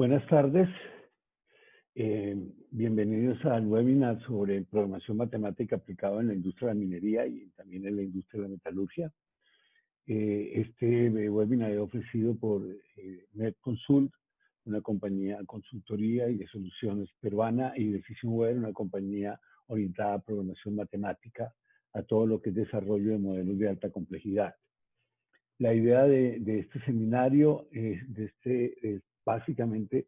Buenas tardes, bienvenidos al webinar sobre programación matemática aplicada en la industria de la minería y también en la industria de la metalurgia. Este webinar es ofrecido por NetConsult, una compañía de consultoría y de soluciones peruana, y Decisionware, una compañía orientada a programación matemática, a todo lo que es desarrollo de modelos de alta complejidad. La idea de este seminario es básicamente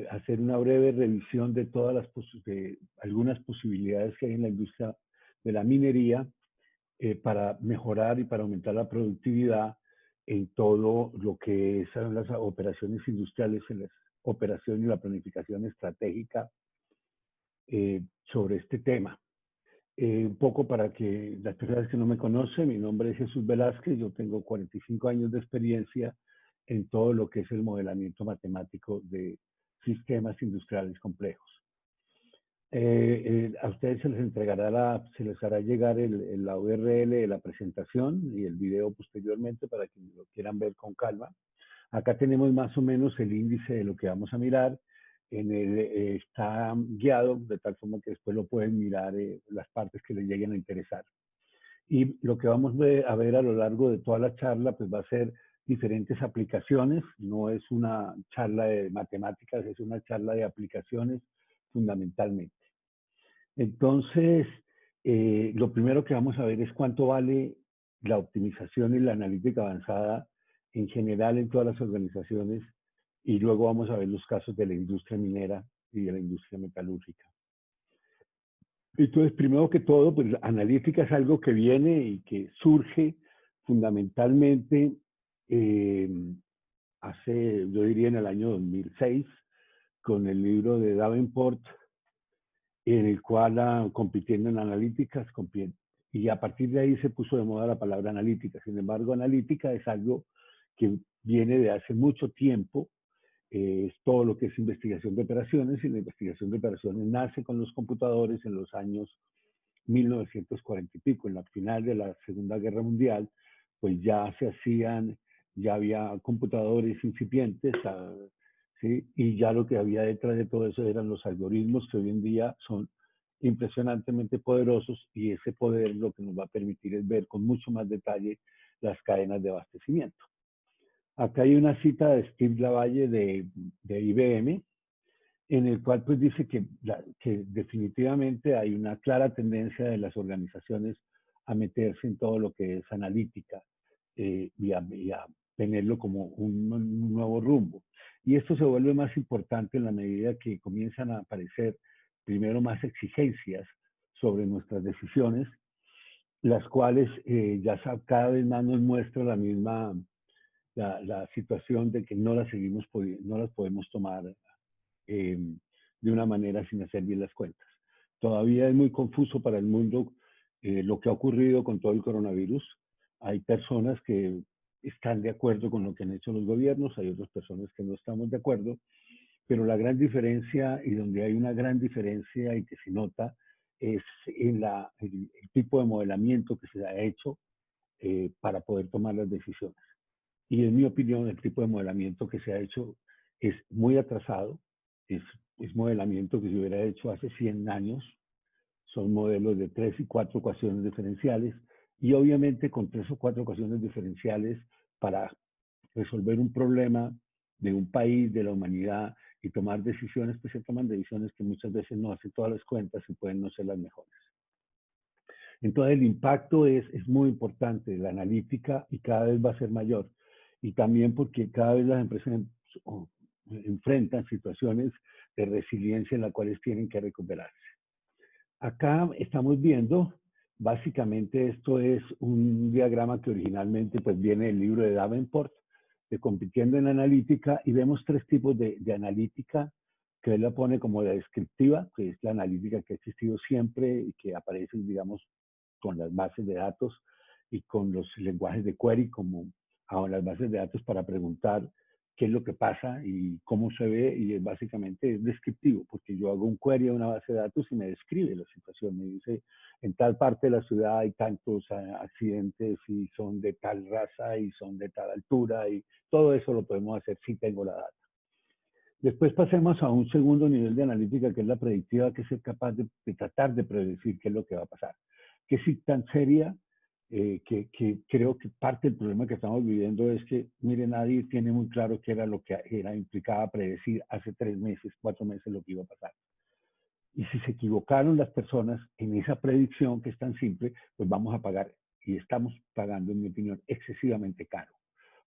hacer una breve revisión de todas algunas posibilidades que hay en la industria de la minería para mejorar y para aumentar la productividad en todo lo que son las operaciones industriales, en la operación y la planificación estratégica sobre este tema. Un poco para que las personas que no me conocen, mi nombre es Jesús Velázquez, yo tengo 45 años de experiencia en todo lo que es el modelamiento matemático de sistemas industriales complejos. A ustedes se les entregará se les hará llegar la URL de la presentación y el video posteriormente para que lo quieran ver con calma. Acá tenemos más o menos el índice de lo que vamos a mirar. Está guiado de tal forma que después lo pueden mirar las partes que les lleguen a interesar. Y lo que vamos a ver a lo largo de toda la charla pues va a ser diferentes aplicaciones. No es una charla de matemáticas, es una charla de aplicaciones fundamentalmente. Entonces, lo primero que vamos a ver es cuánto vale la optimización y la analítica avanzada en general en todas las organizaciones, y luego vamos a ver los casos de la industria minera y de la industria metalúrgica. Entonces, primero que todo, pues analítica es algo que viene y que surge fundamentalmente yo diría en el año 2006, con el libro de Davenport, en el cual compitiendo en analíticas, y a partir de ahí se puso de moda la palabra analítica. Sin embargo, analítica es algo que viene de hace mucho tiempo, es todo lo que es investigación de operaciones, y la investigación de operaciones nace con los computadores en los años 1940 y pico, en la final de la Segunda Guerra Mundial, pues ya había computadores incipientes, ¿sí? Y ya lo que había detrás de todo eso eran los algoritmos que hoy en día son impresionantemente poderosos, y ese poder lo que nos va a permitir es ver con mucho más detalle las cadenas de abastecimiento. Acá hay una cita de Steve Lavalle de IBM, en el cual pues dice que definitivamente hay una clara tendencia de las organizaciones a meterse en todo lo que es analítica y a tenerlo como un nuevo rumbo. Y esto se vuelve más importante en la medida que comienzan a aparecer primero más exigencias sobre nuestras decisiones, las cuales cada vez más nos muestra la situación de que no las podemos tomar de una manera sin hacer bien las cuentas. Todavía es muy confuso para el mundo lo que ha ocurrido con todo el coronavirus. Hay personas que están de acuerdo con lo que han hecho los gobiernos, hay otras personas que no estamos de acuerdo, pero la gran diferencia, y donde hay una gran diferencia y que se nota, es en el tipo de modelamiento que se ha hecho para poder tomar las decisiones. Y en mi opinión, el tipo de modelamiento que se ha hecho es muy atrasado, es modelamiento que se hubiera hecho hace 100 años, son modelos de 3 y 4 ecuaciones diferenciales, y obviamente con 3 o 4 ecuaciones diferenciales para resolver un problema de un país, de la humanidad, y tomar decisiones, pues se toman decisiones que muchas veces no hacen todas las cuentas y pueden no ser las mejores. Entonces el impacto es muy importante, la analítica, y cada vez va a ser mayor. Y también porque cada vez las empresas enfrentan situaciones de resiliencia en las cuales tienen que recuperarse. Acá estamos viendo, básicamente esto es un diagrama que originalmente pues viene del libro de Davenport, de Compitiendo en Analítica, y vemos 3 tipos de analítica, que él la pone como la descriptiva, que es la analítica que ha existido siempre y que aparece, digamos, con las bases de datos y con los lenguajes de query, como las bases de datos para preguntar qué es lo que pasa y cómo se ve, y básicamente es descriptivo, porque yo hago un query a una base de datos y me describe la situación, me dice en tal parte de la ciudad hay tantos accidentes y son de tal raza y son de tal altura, y todo eso lo podemos hacer si tengo la data. Después pasemos a un segundo nivel de analítica, que es la predictiva, que es ser capaz de tratar de predecir qué es lo que va a pasar. Que es tan seria que creo que parte del problema que estamos viviendo es que, mire, nadie tiene muy claro qué era lo que implicaba predecir hace 3 meses, 4 meses lo que iba a pasar. Y si se equivocaron las personas en esa predicción, que es tan simple, pues vamos a pagar, y estamos pagando, en mi opinión, excesivamente caro.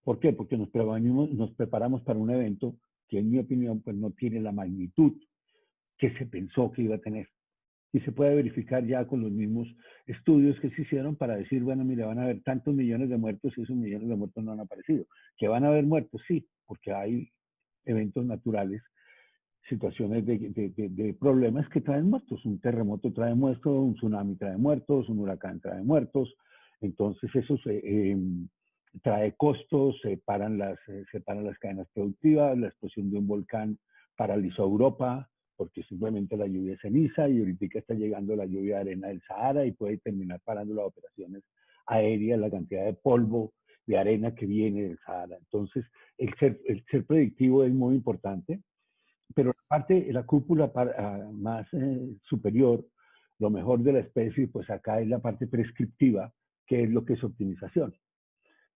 ¿Por qué? Porque nos preparamos para un evento que, en mi opinión, pues no tiene la magnitud que se pensó que iba a tener. Y se puede verificar ya con los mismos estudios que se hicieron para decir, bueno, mire, van a haber tantos millones de muertos y esos millones de muertos no han aparecido. ¿Que van a haber muertos? Sí, porque hay eventos naturales, situaciones de problemas que traen muertos. Un terremoto trae muertos, un tsunami trae muertos, un huracán trae muertos. Entonces eso trae costos, se paran las cadenas productivas, la explosión de un volcán paralizó Europa, porque simplemente la lluvia es ceniza y ahorita está llegando la lluvia de arena del Sahara y puede terminar parando las operaciones aéreas, la cantidad de polvo, de arena que viene del Sahara. Entonces, el ser predictivo es muy importante, pero la cúpula más superior, lo mejor de la especie, pues acá es la parte prescriptiva, que es lo que es optimización.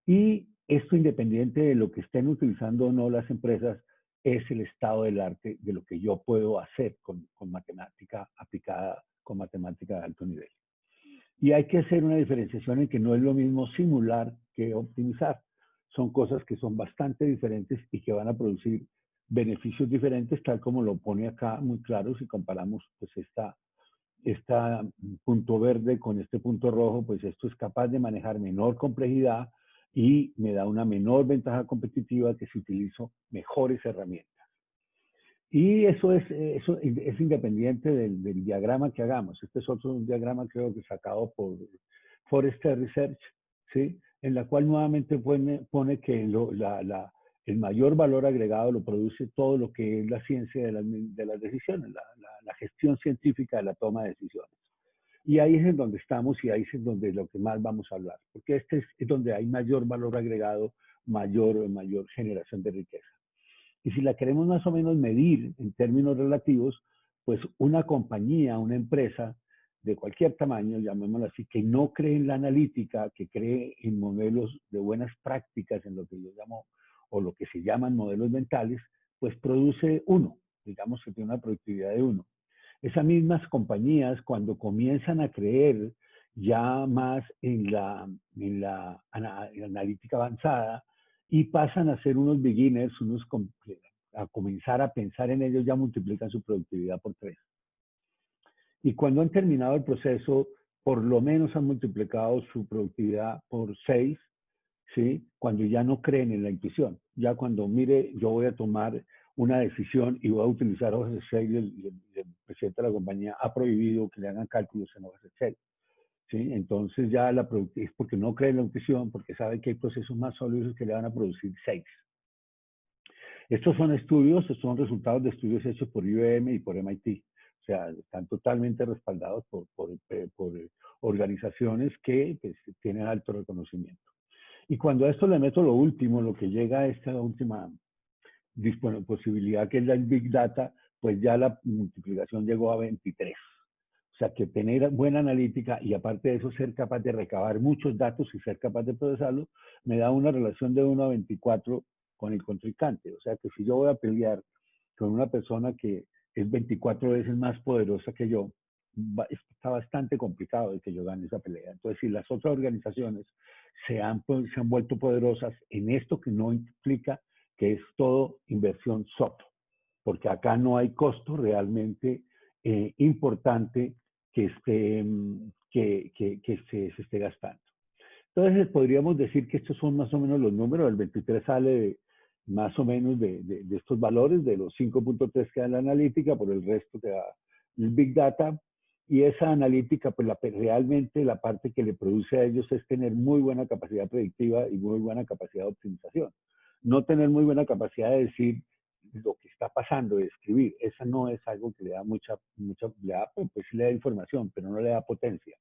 Y esto, independiente de lo que estén utilizando o no las empresas, es el estado del arte de lo que yo puedo hacer con matemática aplicada, con matemática de alto nivel. Y hay que hacer una diferenciación en que no es lo mismo simular que optimizar. Son cosas que son bastante diferentes y que van a producir beneficios diferentes, tal como lo pone acá muy claro si comparamos pues esta punto verde con este punto rojo, pues esto es capaz de manejar menor complejidad y me da una menor ventaja competitiva que si utilizo mejores herramientas. Y eso es independiente del diagrama que hagamos. Este es otro diagrama, creo que sacado por Forrester Research, ¿sí? En la cual nuevamente pone que el mayor valor agregado lo produce todo lo que es la ciencia de las decisiones, la gestión científica de la toma de decisiones. Y ahí es en donde estamos y ahí es en donde lo que más vamos a hablar, porque este es donde hay mayor valor agregado, mayor generación de riqueza. Y si la queremos más o menos medir en términos relativos, pues una compañía, una empresa de cualquier tamaño, llamémoslo así, que no cree en la analítica, que cree en modelos de buenas prácticas, en lo que yo llamo, o lo que se llaman modelos mentales, pues produce uno, digamos que tiene una productividad de uno. Esas mismas compañías, cuando comienzan a creer ya más en la analítica avanzada, y pasan a ser unos beginners, a comenzar a pensar en ellos, ya multiplican su productividad por 3. Y cuando han terminado el proceso, por lo menos han multiplicado su productividad por 6, ¿sí? Cuando ya no creen en la intuición. Ya cuando, mire, yo voy a tomar una decisión y voy a utilizar hojas de Excel, el presidente de la compañía ha prohibido que le hagan cálculos en hojas de Excel. ¿Sí? Entonces ya es porque no cree en la intuición, porque sabe que hay procesos más sólidos que le van a producir 6. Estos son estudios, son resultados de estudios hechos por IBM y por MIT. O sea, están totalmente respaldados por organizaciones que pues, tienen alto reconocimiento. Y cuando a esto le meto lo último, lo que llega a esta última posibilidad, que es la Big Data, pues ya la multiplicación llegó a 23. O sea, que tener buena analítica y aparte de eso ser capaz de recabar muchos datos y ser capaz de procesarlos, me da una relación de 1 a 24 con el contrincante. O sea, que si yo voy a pelear con una persona que es 24 veces más poderosa que yo, está bastante complicado de que yo gane esa pelea. Entonces, si las otras organizaciones se han vuelto poderosas en esto que no implica que es todo inversión soft, porque acá no hay costo realmente importante que se esté gastando. Entonces podríamos decir que estos son más o menos los números. El 23 sale más o menos de estos valores, de los 5.3 que da la analítica, por el resto que da el Big Data. Y esa analítica, pues realmente la parte que le produce a ellos es tener muy buena capacidad predictiva y muy buena capacidad de optimización. No tener muy buena capacidad de decir lo que está pasando, de escribir. Esa no es algo que le da pues sí le da información, pero no le da potencia.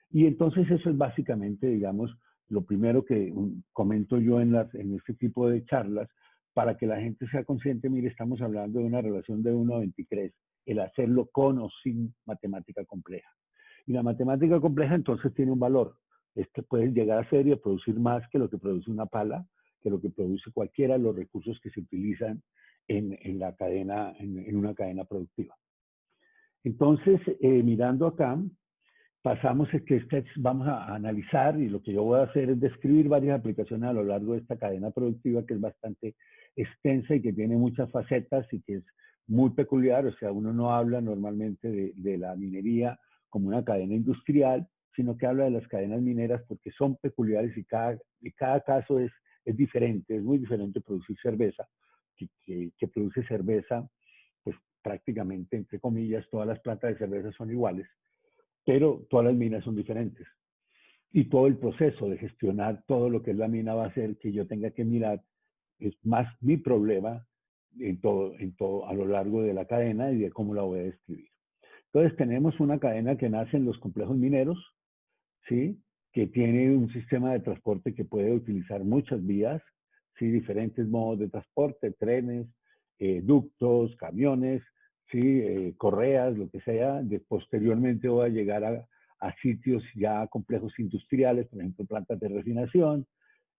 Y entonces eso es básicamente, digamos, lo primero que comento yo en este tipo de charlas para que la gente sea consciente, mire, estamos hablando de una relación de 1 a 23, el hacerlo con o sin matemática compleja. Y la matemática compleja entonces tiene un valor. Este puede llegar a ser y a producir más que lo que produce una pala, que lo que produce cualquiera de los recursos que se utilizan en la cadena, en una cadena productiva. Entonces, mirando acá, pasamos a que vamos a analizar, y lo que yo voy a hacer es describir varias aplicaciones a lo largo de esta cadena productiva que es bastante extensa y que tiene muchas facetas y que es muy peculiar. O sea, uno no habla normalmente de la minería como una cadena industrial, sino que habla de las cadenas mineras porque son peculiares y cada caso es diferente. Es muy diferente producir cerveza que produce cerveza, pues prácticamente, entre comillas, todas las plantas de cerveza son iguales, pero todas las minas son diferentes. Y todo el proceso de gestionar todo lo que es la mina va a hacer que yo tenga que mirar, es más mi problema en todo a lo largo de la cadena y de cómo la voy a describir. Entonces tenemos una cadena que nace en los complejos mineros, ¿sí? Que tiene un sistema de transporte que puede utilizar muchas vías, ¿sí? Diferentes modos de transporte, trenes, ductos, camiones, ¿sí? Correas, lo que sea. Posteriormente voy a llegar a sitios ya complejos industriales, por ejemplo, plantas de refinación,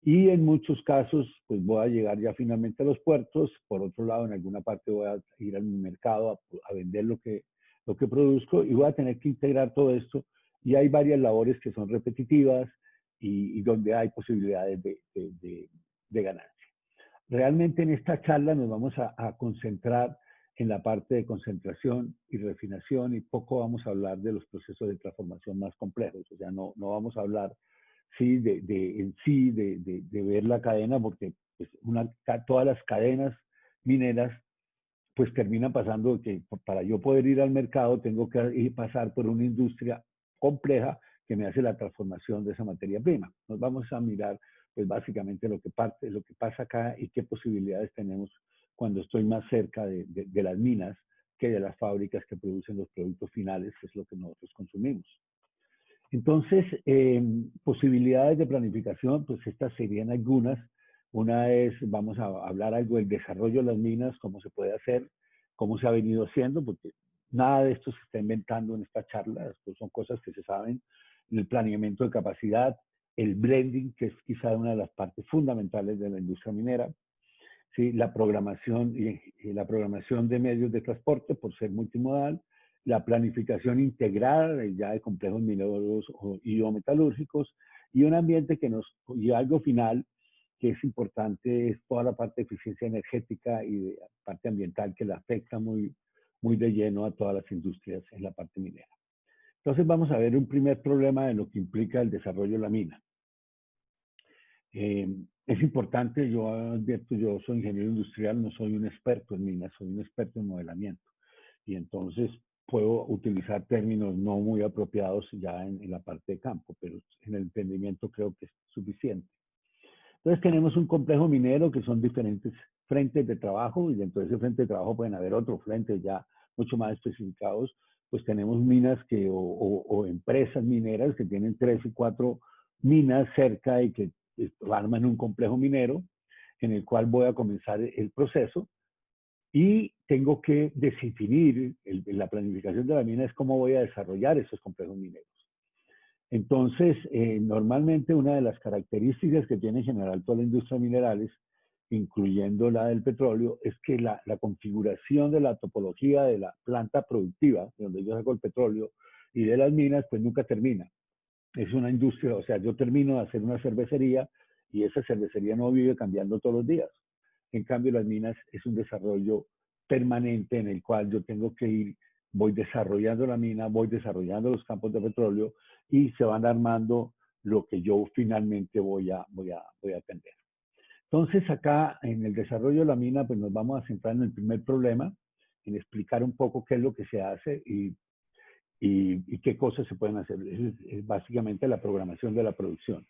y en muchos casos, pues voy a llegar ya finalmente a los puertos. Por otro lado, en alguna parte voy a ir al mercado a vender lo que produzco y voy a tener que integrar todo esto. Y hay varias labores que son repetitivas y donde hay posibilidades de ganancia. Realmente en esta charla nos vamos a concentrar en la parte de concentración y refinación y poco vamos a hablar de los procesos de transformación más complejos. O sea, no vamos a hablar sí, de ver la cadena, porque pues, todas las cadenas mineras pues terminan pasando que para yo poder ir al mercado tengo que pasar por una industria compleja que me hace la transformación de esa materia prima. Nos vamos a mirar pues básicamente lo que pasa acá y qué posibilidades tenemos cuando estoy más cerca de las minas que de las fábricas que producen los productos finales, que es lo que nosotros consumimos. Entonces, posibilidades de planificación, pues estas serían algunas. Una es, vamos a hablar algo del desarrollo de las minas, cómo se puede hacer, cómo se ha venido haciendo, porque nada de esto se está inventando en esta charla, esto son cosas que se saben en el planeamiento de capacidad, el blending, que es quizá una de las partes fundamentales de la industria minera, ¿sí? La programación y la programación de medios de transporte por ser multimodal, la planificación integrada ya de complejos mineros y o metalúrgicos y un ambiente y algo final que es importante es toda la parte de eficiencia energética y de parte ambiental que le afecta muy de lleno a todas las industrias en la parte minera. Entonces vamos a ver un primer problema de lo que implica el desarrollo de la mina. Es importante, yo advierto, yo soy ingeniero industrial, no soy un experto en minas, soy un experto en modelamiento. Y entonces puedo utilizar términos no muy apropiados ya en la parte de campo, pero en el entendimiento creo que es suficiente. Entonces tenemos un complejo minero que son diferentes frentes de trabajo y dentro de ese frente de trabajo pueden haber otros frentes ya mucho más especificados. Pues tenemos minas o empresas mineras que tienen 3 y 4 minas cerca y que arman un complejo minero en el cual voy a comenzar el proceso y tengo que definir la planificación de la mina es cómo voy a desarrollar esos complejos mineros. Entonces, normalmente una de las características que tiene en general toda la industria de minerales, incluyendo la del petróleo, es que la configuración de la topología de la planta productiva, de donde yo saco el petróleo, y de las minas, pues nunca termina. Es una industria, o sea, yo termino de hacer una cervecería y esa cervecería no vive cambiando todos los días. En cambio, las minas es un desarrollo permanente en el cual yo tengo que ir, voy desarrollando la mina, voy desarrollando los campos de petróleo y se van armando lo que yo finalmente voy a atender. Entonces, acá en el desarrollo de la mina, pues nos vamos a centrar en el primer problema, en explicar un poco qué es lo que se hace y qué cosas se pueden hacer. Es básicamente la programación de la producción,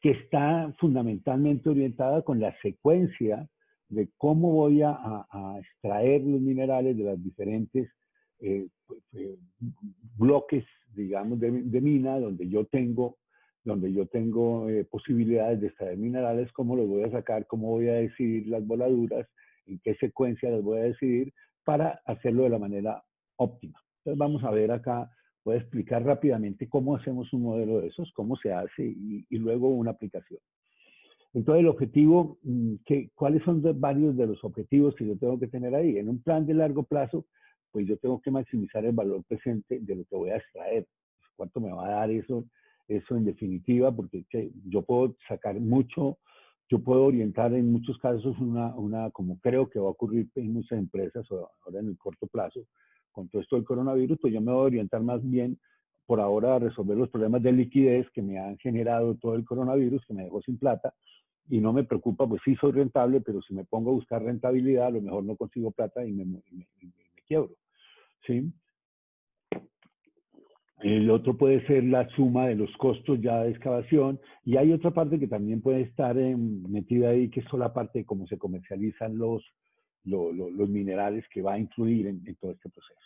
que está fundamentalmente orientada con la secuencia de cómo voy a extraer los minerales de las diferentes bloques, digamos, de mina, donde yo tengo donde yo tengo posibilidades de extraer minerales, cómo los voy a sacar, cómo voy a decidir las voladuras, en qué secuencia las voy a decidir para hacerlo de la manera óptima. Entonces vamos a ver acá, voy a explicar rápidamente cómo hacemos un modelo de esos, cómo se hace y luego una aplicación. Entonces el objetivo, ¿cuáles son varios de los objetivos que yo tengo que tener ahí? En un plan de largo plazo, pues yo tengo que maximizar el valor presente de lo que voy a extraer. ¿Cuánto me va a dar eso en definitiva? Porque yo puedo sacar mucho, yo puedo orientar en muchos casos como creo que va a ocurrir en muchas empresas ahora en el corto plazo, con todo esto del coronavirus, pues yo me voy a orientar más bien por ahora a resolver los problemas de liquidez que me han generado todo el coronavirus, que me dejó sin plata, y no me preocupa, pues sí soy rentable, pero si me pongo a buscar rentabilidad, a lo mejor no consigo plata y me quiebro, ¿sí? El otro puede ser la suma de los costos ya de excavación, y hay otra parte que también puede estar metida ahí, que es la parte de cómo se comercializan los minerales, que va a influir en todo este proceso.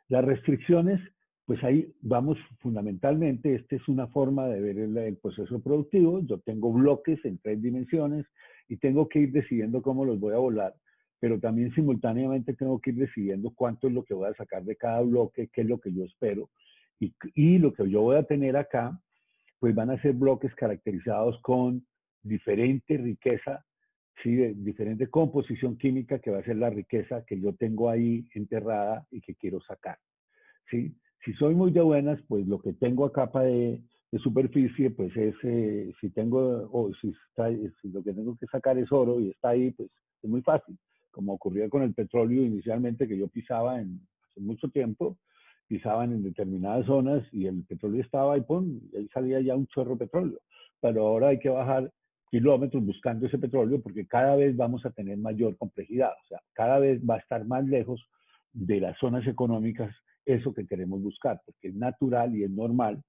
Las restricciones, pues ahí vamos fundamentalmente, esta es una forma de ver el proceso productivo. Yo tengo bloques en 3 dimensiones y tengo que ir decidiendo cómo los voy a volar, pero también simultáneamente tengo que ir decidiendo cuánto es lo que voy a sacar de cada bloque, qué es lo que yo espero. Y lo que yo voy a tener acá, pues van a ser bloques caracterizados con diferente riqueza, ¿sí? De diferente composición química, que va a ser la riqueza que yo tengo ahí enterrada y que quiero sacar, ¿sí? Si soy muy de buenas, pues lo que tengo a capa de superficie, pues es, si tengo, o si lo que tengo que sacar es oro y está ahí, pues es muy fácil. Como ocurría con el petróleo inicialmente, que yo pisaba hace mucho tiempo, pisaban en determinadas zonas y el petróleo estaba ahí, ¡pum!, y ahí salía ya un chorro de petróleo. Pero ahora hay que bajar kilómetros buscando ese petróleo porque cada vez vamos a tener mayor complejidad, o sea, cada vez va a estar más lejos de las zonas económicas eso que queremos buscar, porque es natural y es normal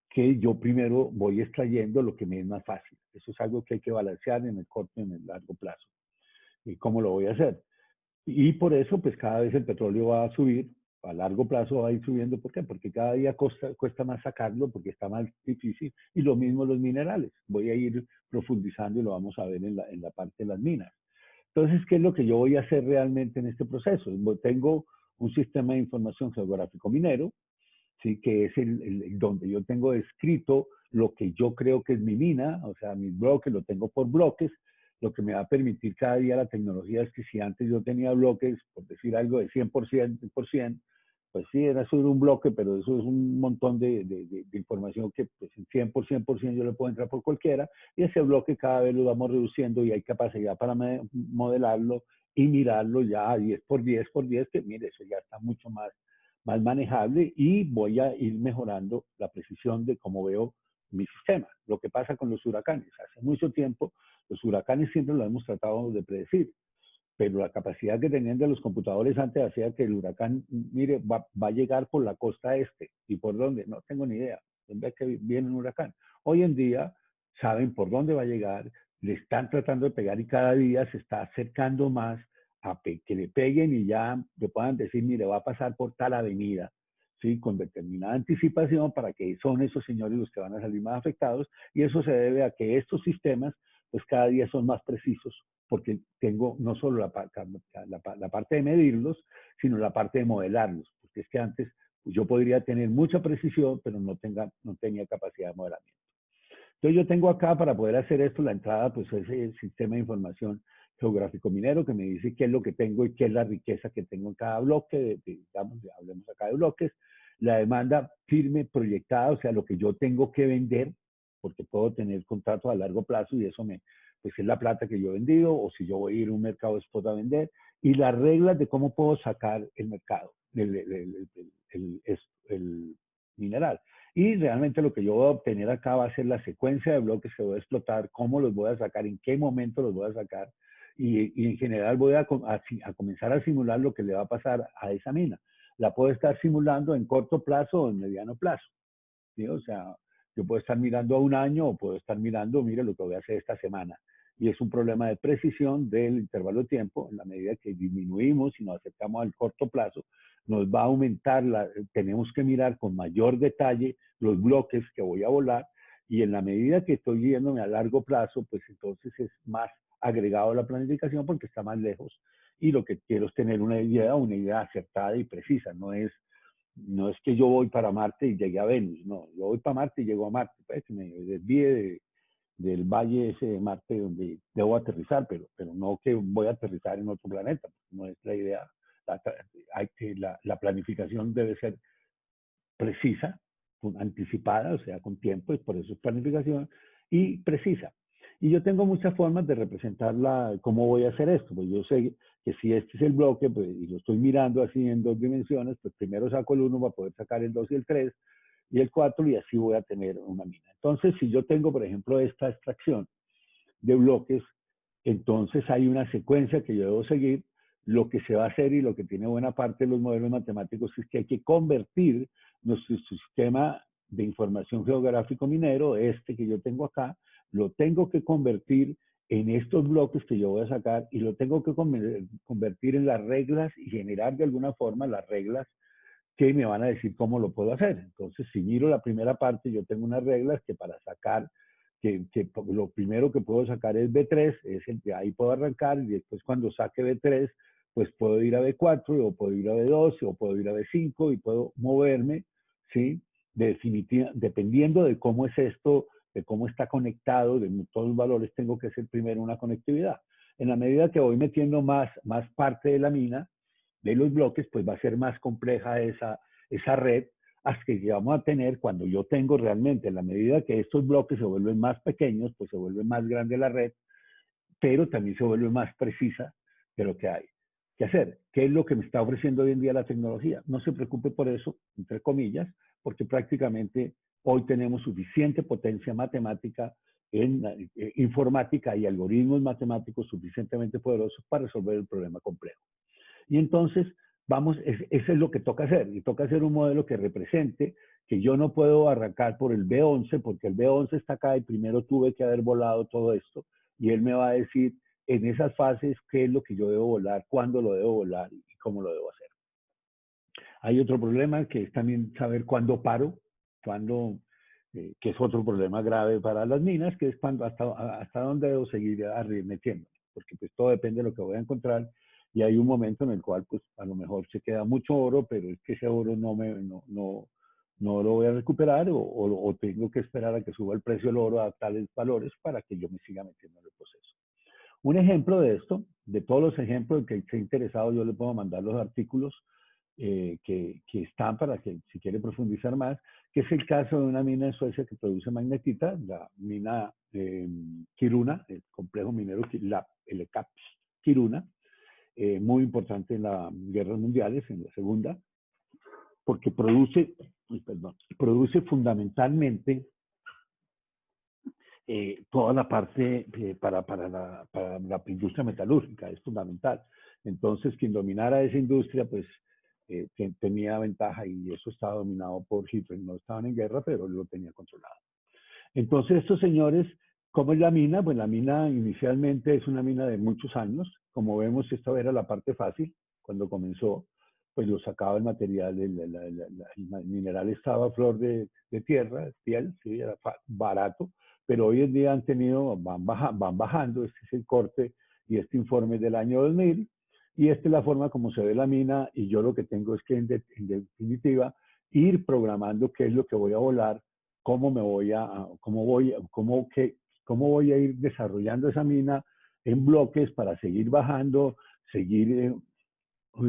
que yo primero voy extrayendo lo que me es más fácil. Eso es algo que hay que balancear en el corto y en el largo plazo. ¿Y cómo lo voy a hacer? Y por eso, pues cada vez el petróleo va a subir, a largo plazo va a ir subiendo. ¿Por qué? Porque cada día cuesta más sacarlo, porque está más difícil. Y lo mismo los minerales. Voy a ir profundizando y lo vamos a ver en la parte de las minas. Entonces, ¿qué es lo que yo voy a hacer realmente en este proceso? Tengo un sistema de información geográfico minero, ¿sí? Que es donde yo tengo escrito lo que yo creo que es mi mina, o sea, mis bloques, lo tengo por bloques. Lo que me va a permitir cada día la tecnología es que si antes yo tenía bloques, por decir algo de 100%, pues sí, era solo un bloque, pero eso es un montón de información que pues en 100% yo le puedo entrar por cualquiera, y ese bloque cada vez lo vamos reduciendo y hay capacidad para modelarlo y mirarlo ya 10 por 10 que mire, eso ya está mucho más manejable y voy a ir mejorando la precisión de cómo veo mi sistema. Lo que pasa con los huracanes. Hace mucho tiempo los huracanes siempre lo hemos tratado de predecir, pero la capacidad que tenían de los computadores antes hacía que el huracán, mire, va a llegar por la costa este. ¿Y por dónde? No tengo ni idea. ¿Dónde es que viene un huracán? Hoy en día saben por dónde va a llegar, le están tratando de pegar y cada día se está acercando más a que le peguen y ya le puedan decir, mire, va a pasar por tal avenida, ¿sí? Con determinada anticipación para que son esos señores los que van a salir más afectados, y eso se debe a que estos sistemas pues cada día son más precisos, porque tengo no solo la parte de medirlos, sino la parte de modelarlos, porque es que antes pues yo podría tener mucha precisión, pero no tenía capacidad de modelamiento. Entonces yo tengo acá para poder hacer esto, la entrada, pues es el sistema de información geográfico minero que me dice qué es lo que tengo y qué es la riqueza que tengo en cada bloque, digamos, hablemos acá de bloques, la demanda firme proyectada, o sea, lo que yo tengo que vender, porque puedo tener contratos a largo plazo y eso pues es la plata que yo he vendido, o si yo voy a ir a un mercado spot a vender, y las reglas de cómo puedo sacar el mercado, el mineral. Y realmente lo que yo voy a obtener acá va a ser la secuencia de bloques que voy a explotar, cómo los voy a sacar, en qué momento los voy a sacar. Y en general voy a comenzar a simular lo que le va a pasar a esa mina. La puedo estar simulando en corto plazo o en mediano plazo, ¿sí? O sea, yo puedo estar mirando a un año o puedo estar mirando, mire lo que voy a hacer esta semana. Y es un problema de precisión del intervalo de tiempo. En la medida que disminuimos y nos acercamos al corto plazo, nos va a aumentar, tenemos que mirar con mayor detalle los bloques que voy a volar Y en la medida que estoy yéndome a largo plazo, pues entonces es más agregado a la planificación porque está más lejos. Y lo que quiero es tener una idea acertada y precisa. No es que yo voy para Marte y llegué a Venus, no, yo voy para Marte y llego a Marte, pues me desvíe del valle ese de Marte donde debo aterrizar, pero no que voy a aterrizar en otro planeta, no es la idea. La planificación debe ser precisa, anticipada, o sea, con tiempo, y por eso es planificación, y precisa. Y yo tengo muchas formas de representarla, cómo voy a hacer esto. Pues yo sé que si este es el bloque, pues, y lo estoy mirando así en dos dimensiones, pues primero saco el 1 para poder sacar el 2 y el 3 y el 4 y así voy a tener una mina. Entonces, si yo tengo, por ejemplo, esta extracción de bloques, entonces hay una secuencia que yo debo seguir. Lo que se va a hacer y lo que tiene buena parte de los modelos matemáticos es que hay que convertir nuestro sistema de información geográfico minero, este que yo tengo acá, lo tengo que convertir en estos bloques que yo voy a sacar y lo tengo que convertir en las reglas y generar de alguna forma las reglas que me van a decir cómo lo puedo hacer. Entonces, si miro la primera parte, yo tengo unas reglas que para sacar, que lo primero que puedo sacar es B3, es el que ahí puedo arrancar, y después cuando saque B3, pues puedo ir a B4, o puedo ir a B12, o puedo ir a B5, y puedo moverme, ¿sí? Dependiendo de cómo es esto, de cómo está conectado, de todos los valores, tengo que hacer primero una conectividad. En la medida que voy metiendo más parte de la mina, de los bloques, pues va a ser más compleja esa red hasta que vamos a tener, cuando yo tengo realmente, en la medida que estos bloques se vuelven más pequeños, pues se vuelve más grande la red, pero también se vuelve más precisa de lo que hay que hacer. ¿Qué es lo que me está ofreciendo hoy en día la tecnología? No se preocupe por eso, entre comillas, porque prácticamente hoy tenemos suficiente potencia matemática en informática y algoritmos matemáticos suficientemente poderosos para resolver el problema complejo. Y entonces, eso es lo que toca hacer. Y toca hacer un modelo que represente que yo no puedo arrancar por el B11, porque el B11 está acá y primero tuve que haber volado todo esto. Y él me va a decir en esas fases qué es lo que yo debo volar, cuándo lo debo volar y cómo lo debo hacer. Hay otro problema que es también saber cuándo paro, que es otro problema grave para las minas, que es hasta dónde debo seguir metiendo, porque pues todo depende de lo que voy a encontrar y hay un momento en el cual pues a lo mejor se queda mucho oro, pero es que ese oro no lo voy a recuperar o tengo que esperar a que suba el precio del oro a tales valores para que yo me siga metiendo en el proceso. Un ejemplo de esto, de todos los ejemplos que esté interesado, yo le puedo mandar los artículos que están para que si quiere profundizar más, que es el caso de una mina en Suecia que produce magnetita, la mina Kiruna, el complejo minero, el ECAPS Kiruna, muy importante en las guerras mundiales, en la segunda, porque produce fundamentalmente toda la parte para la industria metalúrgica, es fundamental. Entonces, quien dominara esa industria, pues tenía ventaja y eso estaba dominado por Hitler. No estaban en guerra, pero lo tenía controlado. Entonces, estos señores, ¿cómo es la mina? Pues la mina inicialmente es una mina de muchos años. Como vemos, esta era la parte fácil. Cuando comenzó, pues lo sacaba el material, el mineral estaba a flor de tierra, piel, sí, era barato, pero hoy en día van bajando, este es el corte y este informe del año 2000, y esta es la forma como se ve la mina, y yo lo que tengo es que en definitiva ir programando qué es lo que voy a volar, cómo voy a ir desarrollando esa mina en bloques para seguir bajando, seguir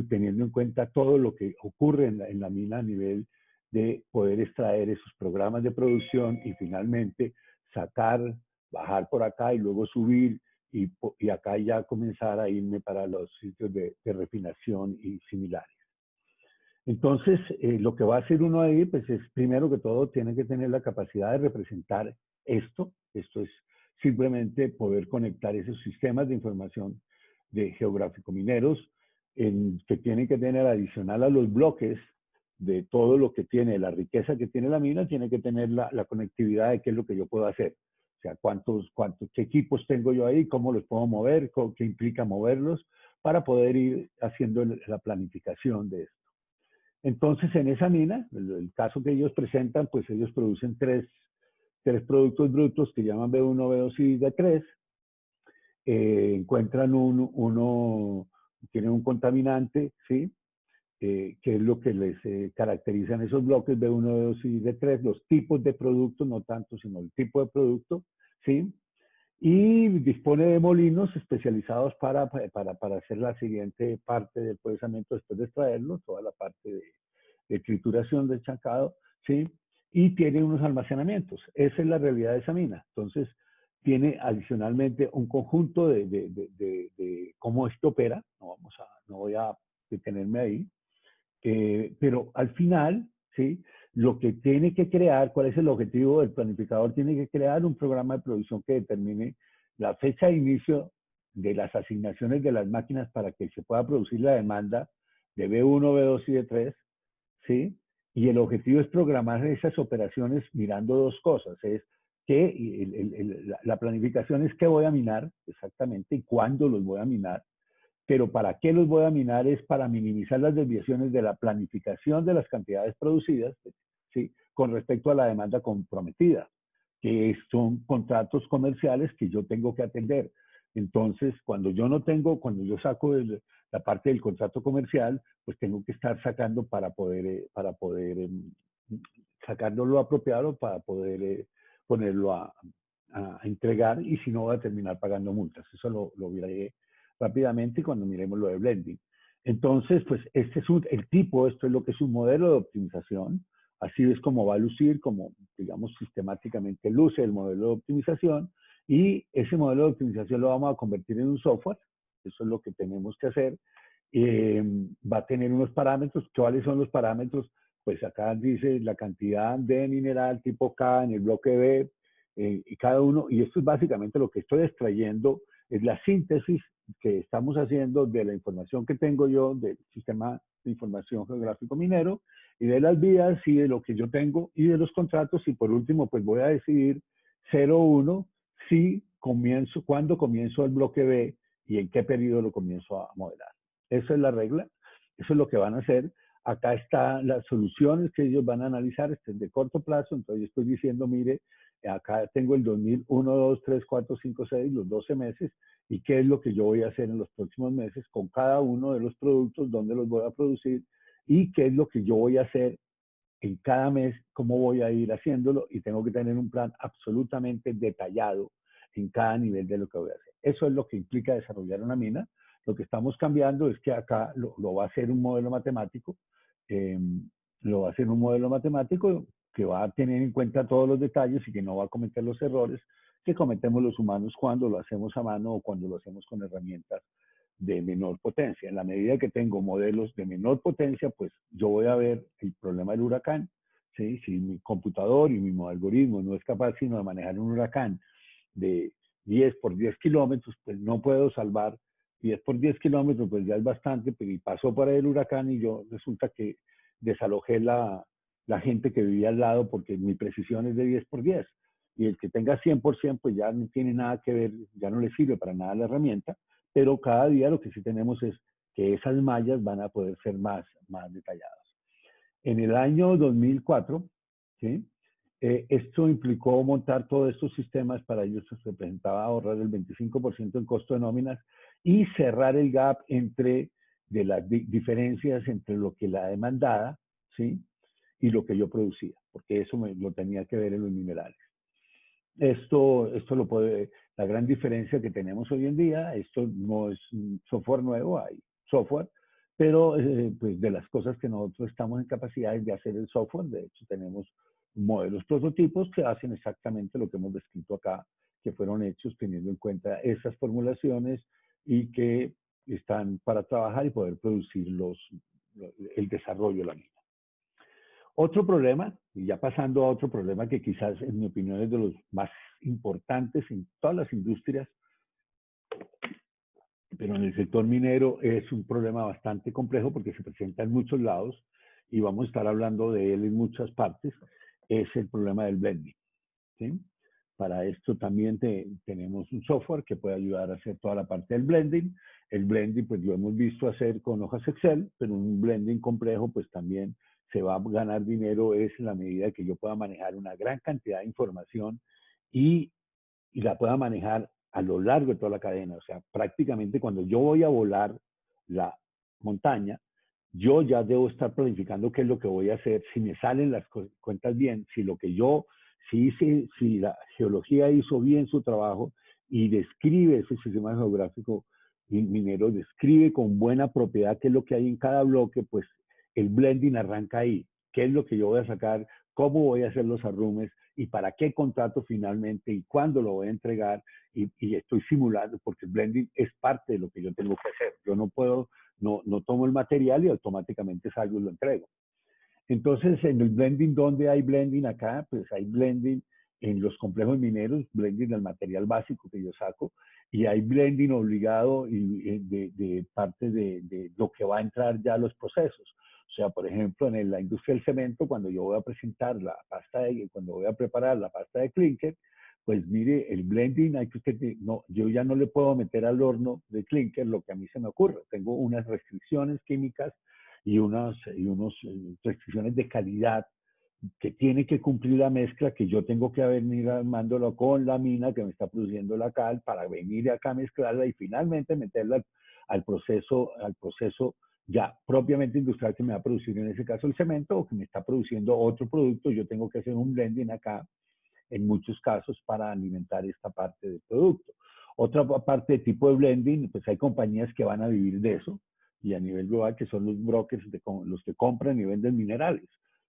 teniendo en cuenta todo lo que ocurre en la mina a nivel de poder extraer esos programas de producción y finalmente sacar, bajar por acá y luego subir y acá ya comenzar a irme para los sitios de refinación y similares. Entonces, lo que va a hacer uno ahí, pues es primero que todo, tiene que tener la capacidad de representar esto. Esto es simplemente poder conectar esos sistemas de información de geográfico mineros que tienen que tener adicional a los bloques de todo lo que tiene, la riqueza que tiene la mina, tiene que tener la conectividad de qué es lo que yo puedo hacer. O sea, qué equipos tengo yo ahí, cómo los puedo mover, qué implica moverlos, para poder ir haciendo la planificación de esto. Entonces, en esa mina, el caso que ellos presentan, pues ellos producen tres productos brutos que llaman B1, B2 y B3. Encuentran tienen un contaminante, ¿sí? Que es lo que les caracteriza en esos bloques B1, B2 y B3, los tipos de productos, no tanto, sino el tipo de producto, ¿sí? Y dispone de molinos especializados para hacer la siguiente parte del procesamiento después de extraerlo, toda la parte de trituración del chancado, ¿sí? Y tiene unos almacenamientos. Esa es la realidad de esa mina. Entonces, tiene adicionalmente un conjunto de cómo esto opera. No voy a detenerme ahí. Pero al final, ¿sí? Lo que tiene que crear, ¿cuál es el objetivo del planificador? Tiene que crear un programa de producción que determine la fecha de inicio de las asignaciones de las máquinas para que se pueda producir la demanda de B1, B2 y B3, ¿sí? Y el objetivo es programar esas operaciones mirando dos cosas. Es que la planificación es qué voy a minar exactamente y cuándo los voy a minar. Pero ¿para qué los voy a minar? Es para minimizar las desviaciones de la planificación de las cantidades producidas, ¿sí? Con respecto a la demanda comprometida, que son contratos comerciales que yo tengo que atender. Entonces, cuando yo saco la parte del contrato comercial, pues tengo que estar sacando para poder sacarlo lo apropiado para poder ponerlo a entregar, y si no voy a terminar pagando multas. Eso lo veré rápidamente cuando miremos lo de blending. Entonces, pues este es esto es lo que es un modelo de optimización. Así es como va a lucir, como digamos sistemáticamente luce el modelo de optimización, y ese modelo de optimización lo vamos a convertir en un software. Eso es lo que tenemos que hacer. Va a tener unos parámetros. ¿Cuáles son los parámetros? Pues acá dice la cantidad de mineral tipo K en el bloque B, y cada uno, y esto es básicamente lo que estoy extrayendo, es la síntesis que estamos haciendo de la información que tengo yo del sistema de información geográfico minero, y de las vías y de lo que yo tengo y de los contratos. Y por último, pues voy a decidir 0,1 si comienzo, cuándo comienzo el bloque B y en qué periodo lo comienzo a modelar. Esa es la regla, eso es lo que van a hacer. Acá están las soluciones que ellos van a analizar, este es de corto plazo. Entonces yo estoy diciendo, mire, acá tengo el 2001, 2, 3, 4, 5, 6, los 12 meses, y qué es lo que yo voy a hacer en los próximos meses con cada uno de los productos, dónde los voy a producir, y qué es lo que yo voy a hacer en cada mes, cómo voy a ir haciéndolo, y tengo que tener un plan absolutamente detallado en cada nivel de lo que voy a hacer. Eso es lo que implica desarrollar una mina. Lo que estamos cambiando es que acá lo va a hacer un modelo matemático, eh, lo va a hacer un modelo matemático que va a tener en cuenta todos los detalles y que no va a cometer los errores que cometemos los humanos cuando lo hacemos a mano o cuando lo hacemos con herramientas de menor potencia. En la medida que tengo modelos de menor potencia, pues yo voy a ver el problema del huracán, ¿sí? Si mi computador y mi algoritmo no es capaz sino de manejar un huracán de 10 por 10 kilómetros, pues no puedo salvar 10 por 10 kilómetros, pues ya es bastante, pero y pasó por ahí el huracán y yo resulta que desalojé la gente que vivía al lado porque mi precisión es de 10 por 10. Y el que tenga 100%, pues ya no tiene nada que ver, ya no le sirve para nada la herramienta, pero cada día lo que sí tenemos es que esas mallas van a poder ser más detalladas. En el año 2004, ¿sí? Esto implicó montar todos estos sistemas. Para ellos se representaba ahorrar el 25% en costo de nóminas y cerrar el gap entre de las diferencias entre lo que la demandada, ¿sí? Y lo que yo producía, porque eso lo tenía que ver en los minerales. Esto lo puede, la gran diferencia que tenemos hoy en día, esto no es un software nuevo, hay software, pero pues de las cosas que nosotros estamos en capacidades de hacer el software, de hecho tenemos modelos prototipos que hacen exactamente lo que hemos descrito acá, que fueron hechos teniendo en cuenta esas formulaciones y que están para trabajar y poder producir el desarrollo de la misma. Otro problema, y ya pasando a otro problema que quizás en mi opinión es de los más importantes en todas las industrias, pero en el sector minero es un problema bastante complejo porque se presenta en muchos lados y vamos a estar hablando de él en muchas partes, es el problema del blending, ¿sí? Para esto también tenemos un software que puede ayudar a hacer toda la parte del blending. El blending pues lo hemos visto hacer con hojas Excel, pero un blending complejo pues también se va a ganar dinero es en la medida que yo pueda manejar una gran cantidad de información y, y la pueda manejar a lo largo de toda la cadena. O sea, prácticamente cuando yo voy a volar la montaña, yo ya debo estar planificando qué es lo que voy a hacer, si me salen las cuentas bien, si lo que yo, si la geología hizo bien su trabajo y describe ese sistema geográfico minero, describe con buena propiedad qué es lo que hay en cada bloque, pues el blending arranca ahí. ¿Qué es lo que yo voy a sacar? ¿Cómo voy a hacer los arrumes? ¿Y para qué contrato finalmente? ¿Y cuándo lo voy a entregar? Y estoy simulando, porque el blending es parte de lo que yo tengo que hacer. Yo no puedo, no tomo el material y automáticamente salgo y lo entrego. Entonces, en el blending, ¿dónde hay blending acá? Pues hay blending en los complejos mineros, blending del material básico que yo saco, y hay blending obligado de parte de lo que va a entrar ya a los procesos. O sea, por ejemplo, en la industria del cemento, cuando yo voy a presentar la pasta cuando voy a preparar la pasta de clinker, pues mire, el blending, no, yo ya no le puedo meter al horno de clinker lo que a mí se me ocurre. Tengo unas restricciones químicas y unos restricciones de calidad que tiene que cumplir la mezcla, que yo tengo que venir armándolo con la mina que me está produciendo la cal para venir acá a mezclarla y finalmente meterla al proceso ya propiamente industrial que me va a producir en ese caso el cemento o que me está produciendo otro producto. Yo tengo que hacer un blending acá en muchos casos para alimentar esta parte del producto. Otra parte de tipo de blending, pues hay compañías que van a vivir de eso y a nivel global que son los brokers, los que compran y venden minerales.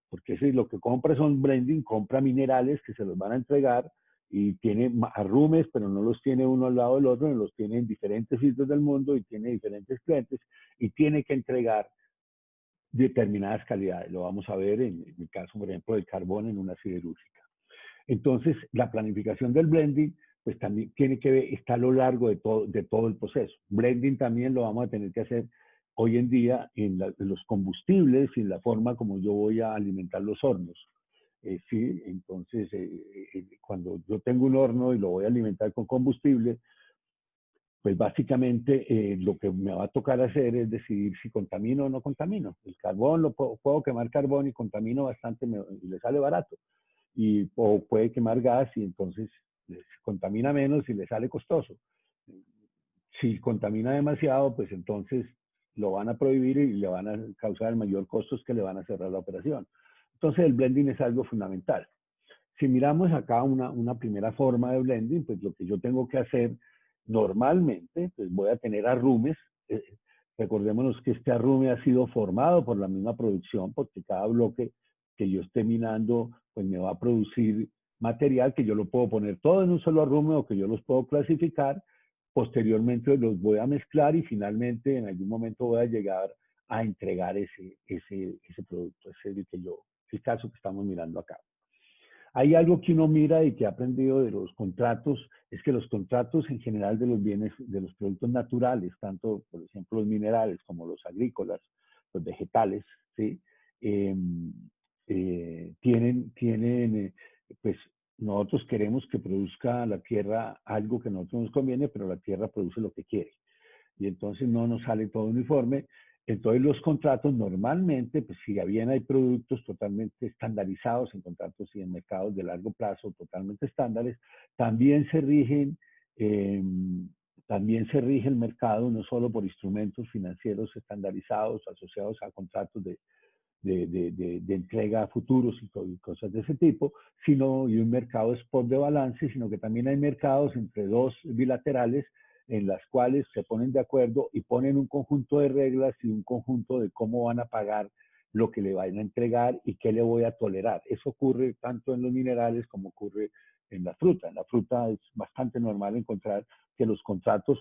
Porque si lo que compra son blending, compra minerales que se los van a entregar y tiene arrumes, pero no los tiene uno al lado del otro, los tiene en diferentes sitios del mundo y tiene diferentes clientes y tiene que entregar determinadas calidades. Lo vamos a ver en el caso, por ejemplo, del carbón en una siderúrgica. Entonces, la planificación del blending, pues también tiene que ver, está a lo largo de todo el proceso. Blending también lo vamos a tener que hacer hoy en día en los combustibles y en la forma como yo voy a alimentar los hornos. Sí, entonces, cuando yo tengo un horno y lo voy a alimentar con combustible, pues básicamente lo que me va a tocar hacer es decidir si contamino o no contamino. El carbón, puedo quemar carbón y contamino bastante y le sale barato o puede quemar gas y entonces contamina menos y le sale costoso. Si contamina demasiado, pues entonces lo van a prohibir y le van a causar el mayor costo, es que le van a cerrar la operación. Entonces el blending es algo fundamental. Si miramos acá una primera forma de blending, pues lo que yo tengo que hacer normalmente, pues voy a tener arrumes. Recordémonos que este arrume ha sido formado por la misma producción, porque cada bloque que yo esté minando, pues me va a producir material que yo lo puedo poner todo en un solo arrume o que yo los puedo clasificar. Posteriormente los voy a mezclar y finalmente en algún momento voy a llegar a entregar ese producto, el caso que estamos mirando acá. Hay algo que uno mira y que ha aprendido de los contratos, es que los contratos en general de los bienes, de los productos naturales, tanto por ejemplo los minerales como los agrícolas, los vegetales, ¿sí? Eh, pues nosotros queremos que produzca la tierra algo que a nosotros nos conviene, pero la tierra produce lo que quiere y entonces no nos sale todo uniforme. Entonces los contratos normalmente, pues si bien hay productos totalmente estandarizados en contratos y en mercados de largo plazo, totalmente estándares, también se rigen, eh, también se rige el mercado no solo por instrumentos financieros estandarizados asociados a contratos de entrega a futuros y cosas de ese tipo, sino y un mercado spot de balance, sino que también hay mercados entre dos bilaterales en las cuales se ponen de acuerdo y ponen un conjunto de reglas y un conjunto de cómo van a pagar lo que le vayan a entregar y qué le voy a tolerar. Eso ocurre tanto en los minerales como ocurre en la fruta. En la fruta es bastante normal encontrar que los contratos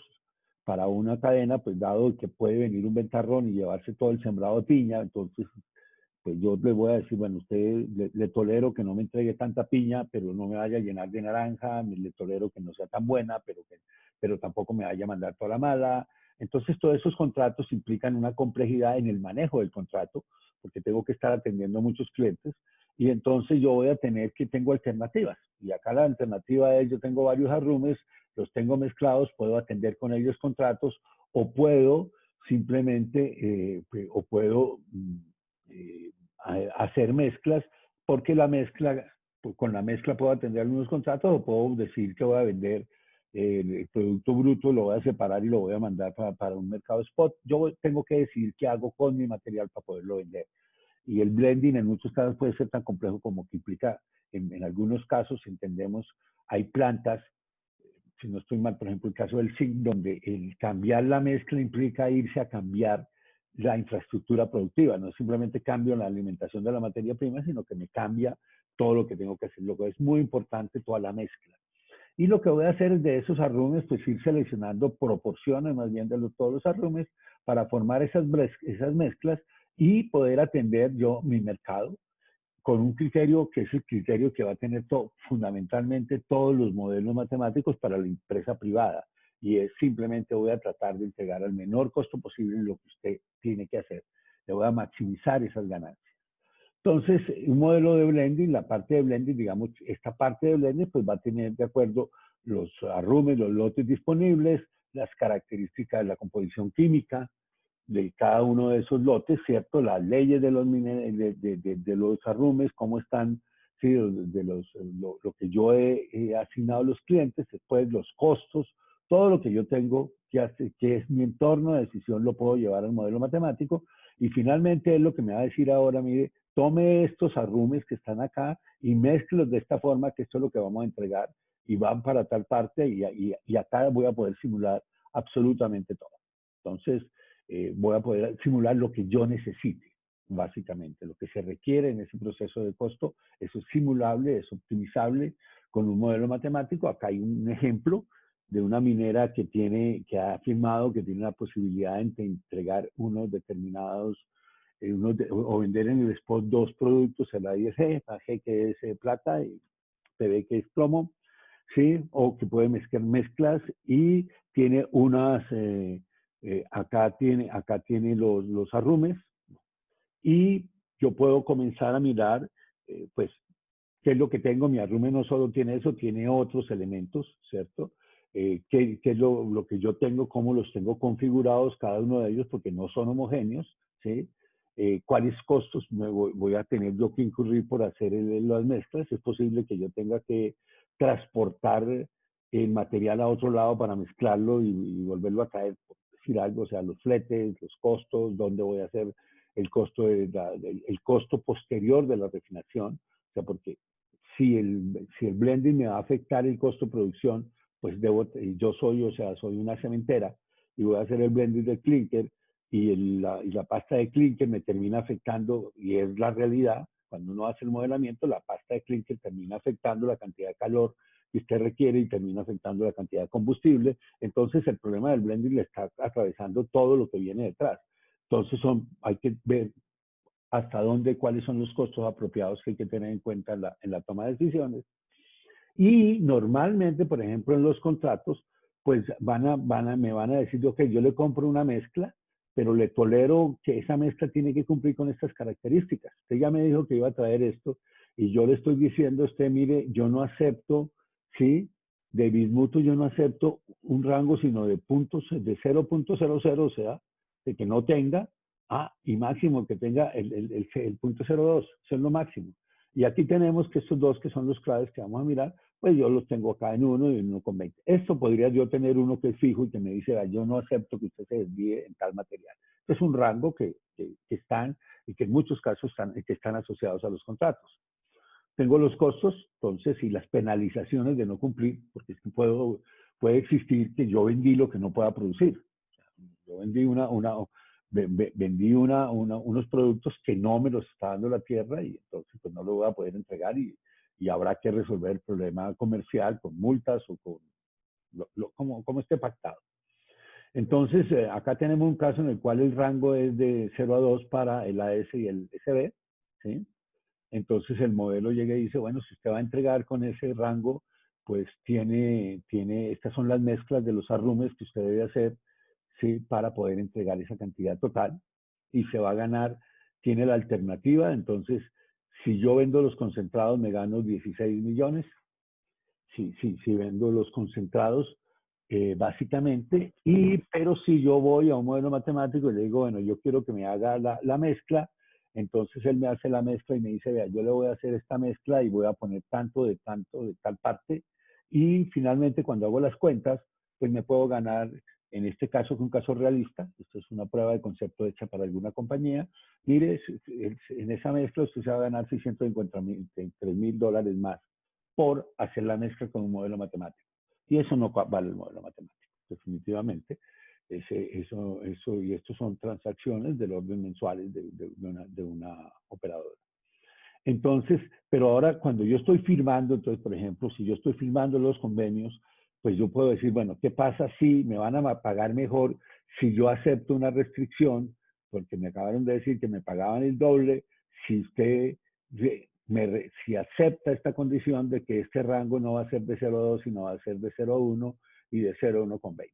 para una cadena, pues dado que puede venir un ventarrón y llevarse todo el sembrado de piña, entonces pues yo le voy a decir, bueno, usted le tolero que no me entregue tanta piña, pero no me vaya a llenar de naranja, le tolero que no sea tan buena, pero tampoco me vaya a mandar toda la mala. Entonces, todos esos contratos implican una complejidad en el manejo del contrato, porque tengo que estar atendiendo a muchos clientes, y entonces yo voy a tener que tengo alternativas. Y acá la alternativa es, yo tengo varios arrumes, los tengo mezclados, puedo atender con ellos contratos, o puedo simplemente, o puedo hacer mezclas, porque la mezcla, con la mezcla puedo atender algunos contratos o puedo decir que voy a vender el producto bruto, lo voy a separar y lo voy a mandar para un mercado spot. Yo tengo que decidir qué hago con mi material para poderlo vender. Y el blending en muchos casos puede ser tan complejo como que implica, en algunos casos entendemos, hay plantas, si no estoy mal, por ejemplo, el caso del zinc, donde el cambiar la mezcla implica irse a cambiar la infraestructura productiva. No simplemente cambio la alimentación de la materia prima, sino que me cambia todo lo que tengo que hacer. Luego es muy importante toda la mezcla. Y lo que voy a hacer es de esos arrumes, pues ir seleccionando proporciones más bien de todos los arrumes para formar esas mezclas y poder atender yo mi mercado con un criterio que es el criterio que va a tener fundamentalmente todos los modelos matemáticos para la empresa privada. Y es simplemente voy a tratar de entregar al menor costo posible lo que usted tiene que hacer. Le voy a maximizar esas ganancias. Entonces, un modelo de blending, la parte de blending, digamos, esta parte de blending, pues va a tener de acuerdo los arrumes, los lotes disponibles, las características de la composición química, de cada uno de esos lotes, ¿cierto? Las leyes de los, de los arrumes, cómo están, ¿sí? Lo que yo he asignado a los clientes, después los costos, todo lo que yo tengo que es mi entorno de decisión, lo puedo llevar al modelo matemático. Y finalmente es lo que me va a decir ahora, mire, tome estos arrumes que están acá y mezclos de esta forma, que esto es lo que vamos a entregar, y van para tal parte, y acá voy a poder simular absolutamente todo. Entonces, voy a poder simular lo que yo necesite, básicamente. Lo que se requiere en ese proceso de costo, eso es simulable, es optimizable con un modelo matemático. Acá hay un ejemplo de una minera que ha afirmado que tiene la posibilidad de entregar unos determinados, o vender en el spot dos productos, el AIG, AG que es plata y PB que es plomo, ¿sí? O que puede mezclar mezclas y tiene unas, acá tiene los arrumes y yo puedo comenzar a mirar, pues, qué es lo que tengo. Mi arrume no solo tiene eso, tiene otros elementos, ¿cierto? Qué es lo que yo tengo, cómo los tengo configurados cada uno de ellos, porque no son homogéneos, ¿sí? Cuáles costos voy a tener yo que incurrir por hacer las mezclas. Es posible que yo tenga que transportar el material a otro lado para mezclarlo y volverlo a traer, por decir algo, o sea, los fletes, los costos, dónde voy a hacer el costo, el costo posterior de la refinación, o sea, porque si el blending me va a afectar el costo de producción, pues yo soy, o sea, soy una cementera y voy a hacer el blending de clinker y la pasta de clinker me termina afectando, y es la realidad, cuando uno hace el modelamiento, la pasta de clinker termina afectando la cantidad de calor que usted requiere y termina afectando la cantidad de combustible. Entonces el problema del blending le está atravesando todo lo que viene detrás. Entonces hay que ver hasta dónde, cuáles son los costos apropiados que hay que tener en cuenta en la toma de decisiones. Y normalmente, por ejemplo, en los contratos, pues me van a decir, ok, yo le compro una mezcla, pero le tolero que esa mezcla tiene que cumplir con estas características. Usted ya me dijo que iba a traer esto y yo le estoy diciendo a usted, mire, yo no acepto, ¿sí? De bismuto yo no acepto un rango sino de puntos de 0.00, o sea, de que no tenga, y máximo que tenga el punto 0.02, eso es lo máximo. Y aquí tenemos que estos dos que son los claves que vamos a mirar, pues yo los tengo acá en 1 y en 1,20. Esto podría yo tener uno que es fijo y que me dice, yo no acepto que usted se desvíe en tal material. Es un rango que están y que en muchos casos están asociados a los contratos. Tengo los costos, entonces, y las penalizaciones de no cumplir, porque es que puede existir que yo vendí lo que no pueda producir. Yo vendí unos productos que no me los está dando la tierra y entonces pues no lo voy a poder entregar y habrá que resolver el problema comercial con multas o con como esté pactado. Entonces, acá tenemos un caso en el cual el rango es de 0 a 2 para el AS y el SB, ¿sí? Entonces el modelo llega y dice, bueno, si usted va a entregar con ese rango, pues estas son las mezclas de los arrumes que usted debe hacer, ¿sí? Para poder entregar esa cantidad total y se va a ganar, tiene la alternativa. Entonces, si yo vendo los concentrados me gano 16 millones, si vendo los concentrados, básicamente, pero si yo voy a un modelo matemático y le digo, bueno, yo quiero que me haga la mezcla, Entonces él me hace la mezcla y me dice, vea, yo le voy a hacer esta mezcla y voy a poner tanto, de tal parte. Y finalmente cuando hago las cuentas, pues me puedo ganar, en este caso, que es un caso realista, esto es una prueba de concepto hecha para alguna compañía, mire, en esa mezcla usted se va a ganar 653 mil dólares más por hacer la mezcla con un modelo matemático. Y eso no vale el modelo matemático, definitivamente. Y estos son transacciones del orden mensuales de una operadora. Entonces, pero ahora cuando yo estoy firmando, entonces, por ejemplo, si yo estoy firmando los convenios, pues yo puedo decir, bueno, ¿qué pasa si me van a pagar mejor si yo acepto una restricción? Porque me acabaron de decir que me pagaban el doble si usted si acepta esta condición de que este rango no va a ser de 0,2, sino va a ser de 0,1 y de 0,1,20.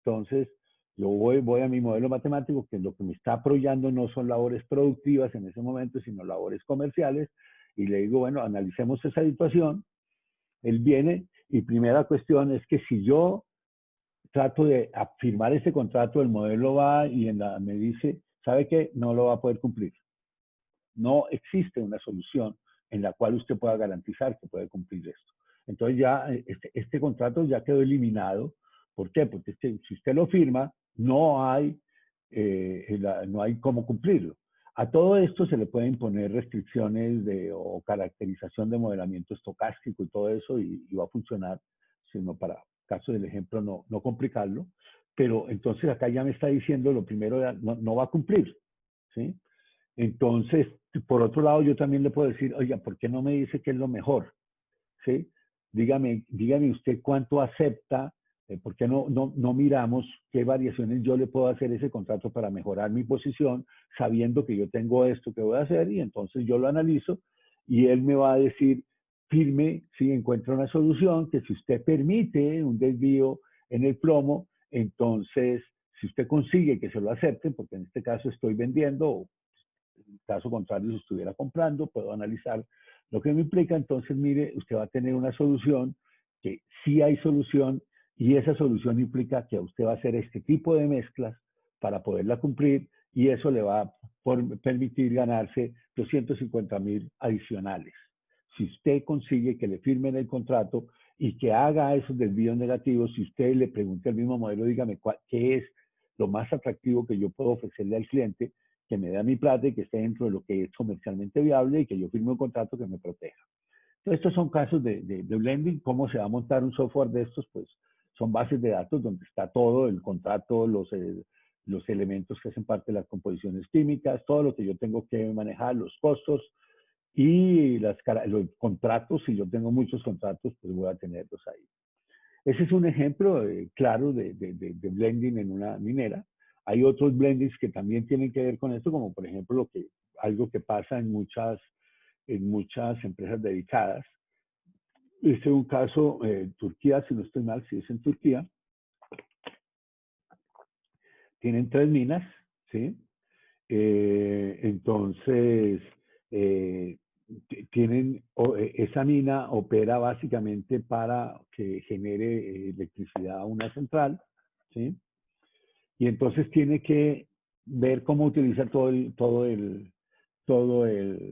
Entonces, yo voy a mi modelo matemático, que lo que me está apoyando no son labores productivas en ese momento, sino labores comerciales, y le digo, bueno, analicemos esa situación. Él viene y primera cuestión es que si yo trato de firmar ese contrato, el modelo va y me dice, ¿sabe qué? No lo va a poder cumplir. No existe una solución en la cual usted pueda garantizar que puede cumplir esto. Entonces ya este contrato ya quedó eliminado. ¿Por qué? Porque si usted lo firma, no hay cómo cumplirlo. A todo esto se le pueden poner restricciones o caracterización de modelamiento estocástico y todo eso y va a funcionar, sino para caso del ejemplo no complicarlo. Pero entonces acá ya me está diciendo lo primero, no va a cumplir, ¿sí? Entonces, por otro lado, yo también le puedo decir, oiga, ¿por qué no me dice que es lo mejor? ¿Sí? Dígame usted cuánto acepta, ¿por qué no miramos qué variaciones yo le puedo hacer a ese contrato para mejorar mi posición, sabiendo que yo tengo esto que voy a hacer? Y entonces yo lo analizo y él me va a decir, firme, si encuentra una solución, que si usted permite un desvío en el plomo, entonces, si usted consigue que se lo acepten, porque en este caso estoy vendiendo, en caso contrario, si estuviera comprando, puedo analizar lo que me implica. Entonces, mire, usted va a tener una solución que sí hay solución y esa solución implica que usted va a hacer este tipo de mezclas para poderla cumplir y eso le va a permitir ganarse 250,000 adicionales. Si usted consigue que le firmen el contrato y que haga esos desvíos negativos, si usted le pregunta al mismo modelo, dígame qué es lo más atractivo que yo puedo ofrecerle al cliente, que me da mi plata y que esté dentro de lo que es comercialmente viable y que yo firme un contrato que me proteja. Entonces, estos son casos de blending. ¿Cómo se va a montar un software de estos? Pues son bases de datos donde está todo, el contrato, los elementos que hacen parte de las composiciones químicas, todo lo que yo tengo que manejar, los costos y los contratos. Si yo tengo muchos contratos, pues voy a tenerlos ahí. Ese es un ejemplo claro de blending en una minera. Hay otros blendings que también tienen que ver con esto, como por ejemplo algo que pasa en muchas empresas dedicadas. Este es un caso, Turquía, si no estoy mal, si es en Turquía, tienen 3 minas, ¿sí? Entonces, eh, esa mina opera básicamente para que genere electricidad a una central, ¿sí? Y entonces tiene que ver cómo utilizar todo el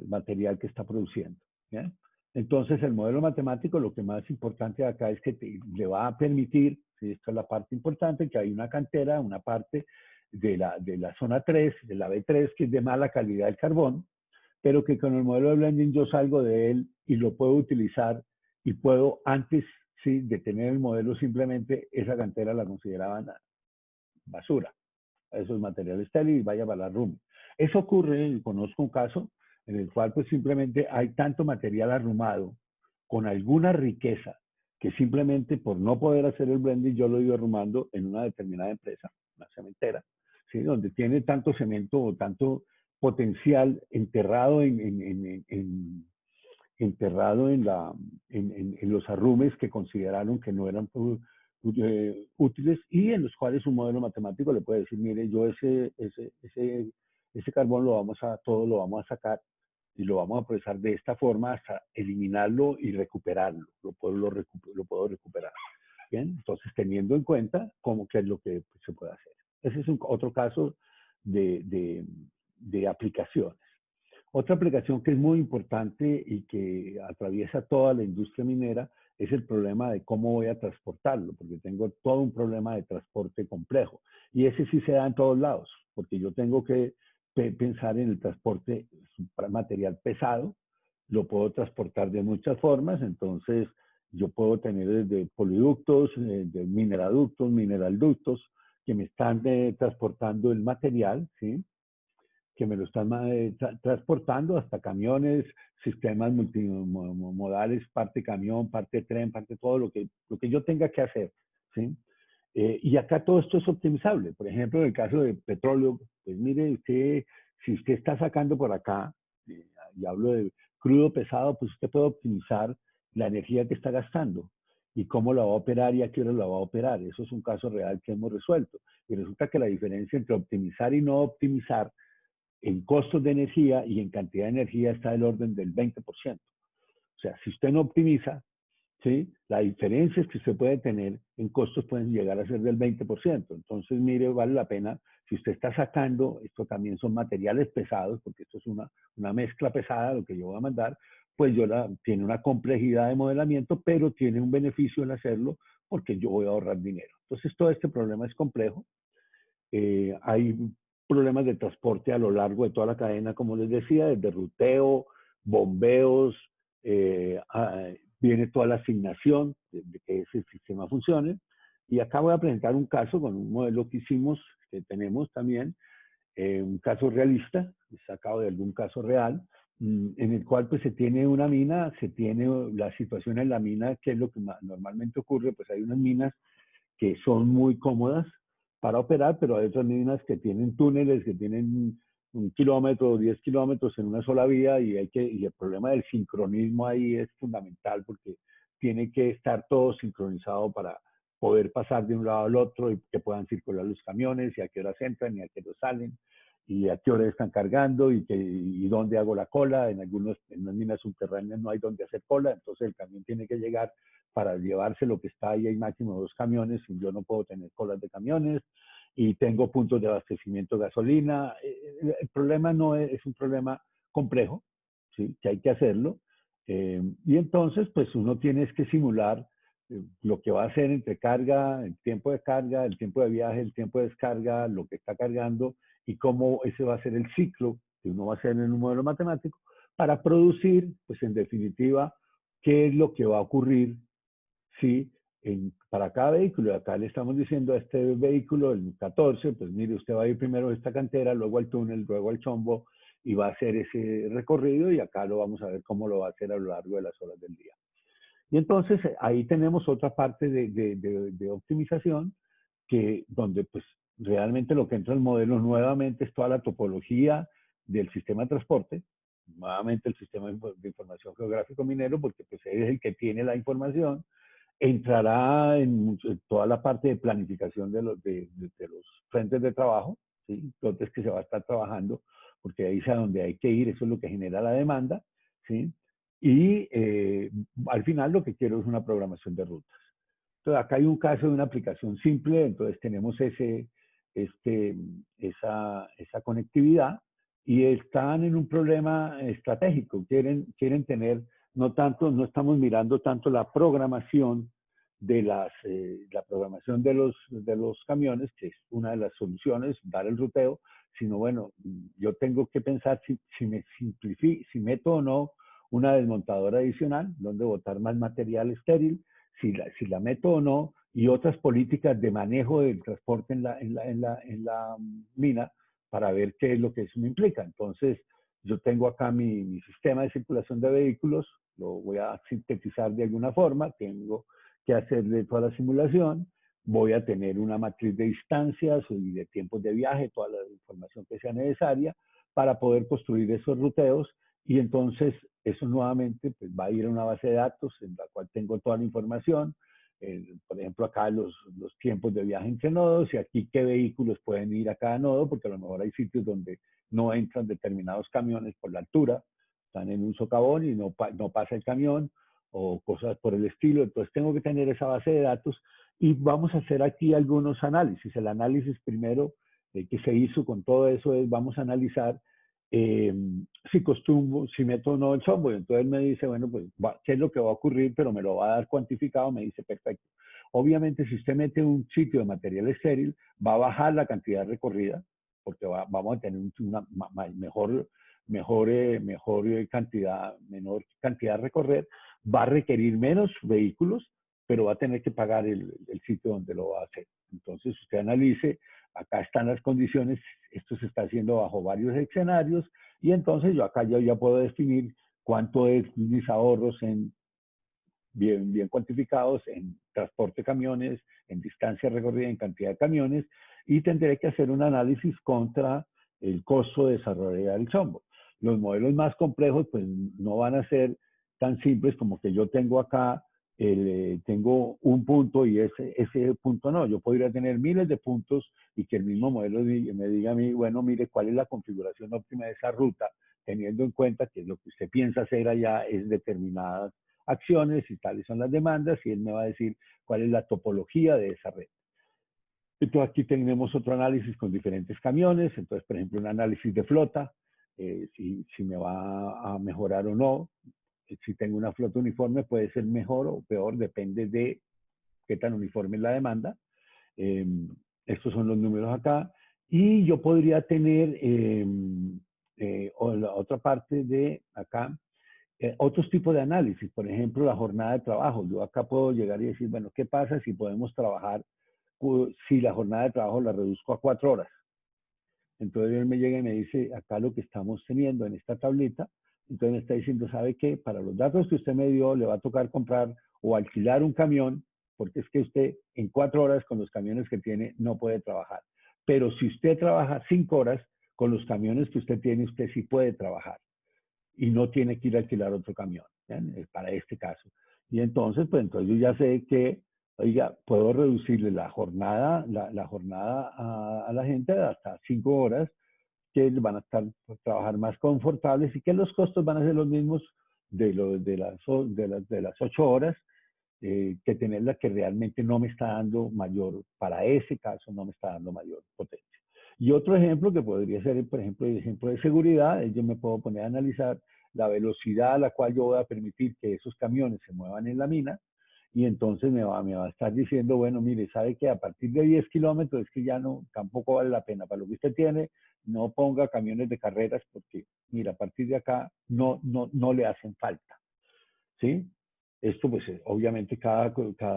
material que está produciendo, ¿ya? Entonces, el modelo matemático, lo que más importante acá es que le va a permitir, ¿sí? Esta es la parte importante, que hay una cantera, una parte de la zona 3, de la B3, que es de mala calidad el carbón, pero que con el modelo de blending yo salgo de él y lo puedo utilizar y puedo antes, sí, de tener el modelo, simplemente esa cantera la consideraban basura. Eso es material estéril y vaya para la RUM. Eso ocurre, conozco un caso en el cual pues simplemente hay tanto material arrumado con alguna riqueza que simplemente por no poder hacer el blending yo lo he ido arrumando en una determinada empresa, una cementera, ¿sí? Donde tiene tanto cemento o tanto potencial enterrado en los arrumes que consideraron que no eran útiles y en los cuales un modelo matemático le puede decir, mire, yo ese carbón todo lo vamos a sacar y lo vamos a procesar de esta forma hasta eliminarlo y recuperarlo, lo puedo recuperar. Bien, entonces teniendo en cuenta qué es lo que se puede hacer. Ese es otro caso de aplicaciones. Otra aplicación que es muy importante y que atraviesa toda la industria minera es el problema de cómo voy a transportarlo, porque tengo todo un problema de transporte complejo. Y ese sí se da en todos lados, porque yo tengo que pensar en el transporte material pesado, lo puedo transportar de muchas formas, entonces yo puedo tener desde poliductos, de mineraductos, mineralductos, que me están transportando el material, ¿sí? Que me lo están transportando hasta camiones, sistemas multimodales, parte camión, parte tren, parte todo lo que yo tenga que hacer, ¿sí? Y acá todo esto es optimizable. Por ejemplo, en el caso de petróleo, pues mire, usted, si usted está sacando por acá, y hablo de crudo pesado, pues usted puede optimizar la energía que está gastando y cómo la va a operar y a qué hora la va a operar. Eso es un caso real que hemos resuelto. Y resulta que la diferencia entre optimizar y no optimizar en costos de energía y en cantidad de energía está del orden del 20%. O sea, si usted no optimiza, ¿sí? La diferencia es que usted puede tener en costos pueden llegar a ser del 20%. Entonces, mire, vale la pena, si usted está sacando, esto también son materiales pesados, porque esto es una mezcla pesada, lo que yo voy a mandar, pues tiene una complejidad de modelamiento, pero tiene un beneficio en hacerlo porque yo voy a ahorrar dinero. Entonces, todo este problema es complejo. Hay problemas de transporte a lo largo de toda la cadena, como les decía, desde ruteo, bombeos, viene toda la asignación de que ese sistema funcione. Y acá voy a presentar un caso con un modelo que hicimos, que tenemos también, un caso realista, sacado de algún caso real, en el cual pues se tiene una mina, se tiene la situación en la mina, que es lo que normalmente ocurre, pues hay unas minas que son muy cómodas para operar, pero hay otras minas que tienen túneles, que tienen 1 kilómetro o 10 kilómetros en una sola vía y el problema del sincronismo ahí es fundamental porque tiene que estar todo sincronizado para poder pasar de un lado al otro y que puedan circular los camiones y a qué horas entran y a qué horas salen y a qué hora están cargando y dónde hago la cola. En las minas subterráneas no hay dónde hacer cola, entonces el camión tiene que llegar para llevarse lo que está ahí, hay máximo 2 camiones, y yo no puedo tener colas de camiones, y tengo puntos de abastecimiento de gasolina. El problema no es un problema complejo, ¿sí? Que hay que hacerlo, y entonces pues uno tiene que simular lo que va a hacer entre carga, el tiempo de carga, el tiempo de viaje, el tiempo de descarga, lo que está cargando y cómo ese va a ser el ciclo que uno va a hacer en un modelo matemático para producir, pues en definitiva, qué es lo que va a ocurrir si para cada vehículo, acá le estamos diciendo a este vehículo, el 14, pues mire, usted va a ir primero a esta cantera, luego al túnel, luego al chombo y va a hacer ese recorrido y acá lo vamos a ver cómo lo va a hacer a lo largo de las horas del día. Y entonces ahí tenemos otra parte de optimización donde pues realmente lo que entra al modelo nuevamente es toda la topología del sistema de transporte, nuevamente el sistema de información geográfico minero, porque pues es el que tiene la información, entrará en toda la parte de planificación de los frentes de trabajo, ¿sí? Entonces que se va a estar trabajando, porque ahí es a donde hay que ir, eso es lo que genera la demanda, ¿sí? Y al final lo que quiero es una programación de rutas. Entonces, acá hay un caso de una aplicación simple, entonces tenemos esa conectividad y están en un problema estratégico, quieren tener, no estamos mirando tanto la programación la programación de los camiones, que es una de las soluciones, dar el ruteo, sino bueno, yo tengo que pensar si meto o no una desmontadora adicional, donde botar más material estéril, si la meto o no, y otras políticas de manejo del transporte en la mina para ver qué es lo que eso me implica. Entonces, yo tengo acá mi sistema de circulación de vehículos, lo voy a sintetizar de alguna forma, tengo que hacerle toda la simulación, voy a tener una matriz de distancias y de tiempos de viaje, toda la información que sea necesaria para poder construir esos ruteos y entonces eso nuevamente pues, va a ir a una base de datos en la cual tengo toda la información, por ejemplo acá los tiempos de viaje entre nodos y aquí qué vehículos pueden ir a cada nodo, porque a lo mejor hay sitios donde no entran determinados camiones por la altura, están en un socavón y no pasa el camión o cosas por el estilo, entonces tengo que tener esa base de datos y vamos a hacer aquí algunos análisis. El análisis primero que se hizo con todo eso es, vamos a analizar eh, si meto o no el software. Entonces él me dice, bueno, pues, ¿qué es lo que va a ocurrir? Pero me lo va a dar cuantificado, me dice, perfecto. Obviamente, si usted mete un sitio de material estéril, va a bajar la cantidad recorrida, porque vamos a tener una mejor cantidad, menor cantidad a recorrer, va a requerir menos vehículos, pero va a tener que pagar el sitio donde lo va a hacer. Entonces, usted analice, acá están las condiciones, esto se está haciendo bajo varios escenarios, y entonces yo ya puedo definir cuánto es mis ahorros bien cuantificados en transporte de camiones, en distancia recorrida, en cantidad de camiones, y tendré que hacer un análisis contra el costo de desarrollar el software. Los modelos más complejos pues no van a ser tan simples como que yo tengo acá, tengo un punto y ese punto no. Yo podría tener miles de puntos y que el mismo modelo me diga a mí, bueno, mire, cuál es la configuración óptima de esa ruta, teniendo en cuenta que lo que usted piensa hacer allá es determinadas acciones y tales son las demandas, y él me va a decir cuál es la topología de esa red. Entonces aquí tenemos otro análisis con diferentes camiones, entonces por ejemplo un análisis de flota, si me va a mejorar o no. Si tengo una flota uniforme puede ser mejor o peor, depende de qué tan uniforme es la demanda. Eh, Estos son los números acá. Y yo podría tener, o la otra parte de acá, otros tipos de análisis, por ejemplo, la jornada de trabajo. Yo acá puedo llegar y decir, bueno, ¿qué pasa si podemos trabajar, si la jornada de trabajo la reduzco a 4 horas? Entonces él me llega y me dice, acá lo que estamos teniendo en esta tablita, entonces me está diciendo, ¿sabe qué? Para los datos que usted me dio, le va a tocar comprar o alquilar un camión, porque es que usted en 4 horas con los camiones que tiene no puede trabajar. Pero si usted trabaja 5 horas, con los camiones que usted tiene, usted sí puede trabajar y no tiene que ir a alquilar otro camión, para este caso. Y entonces, pues entonces yo ya sé que, oiga, puedo reducirle la jornada a la gente hasta 5 horas, que van a estar trabajar más confortables y que los costos van a ser los mismos de las 8 horas, que tenerla que realmente no me está dando mayor, para ese caso no me está dando mayor potencia. Y otro ejemplo que podría ser, por ejemplo, el ejemplo de seguridad, es yo me puedo poner a analizar la velocidad a la cual yo voy a permitir que esos camiones se muevan en la mina, y entonces me va a estar diciendo, bueno, mire, sabe que a partir de 10 kilómetros es que ya no, tampoco vale la pena. Para lo que usted tiene, no ponga camiones de carreras porque, mira, a partir de acá no le hacen falta. ¿Sí? Esto, pues, obviamente, cada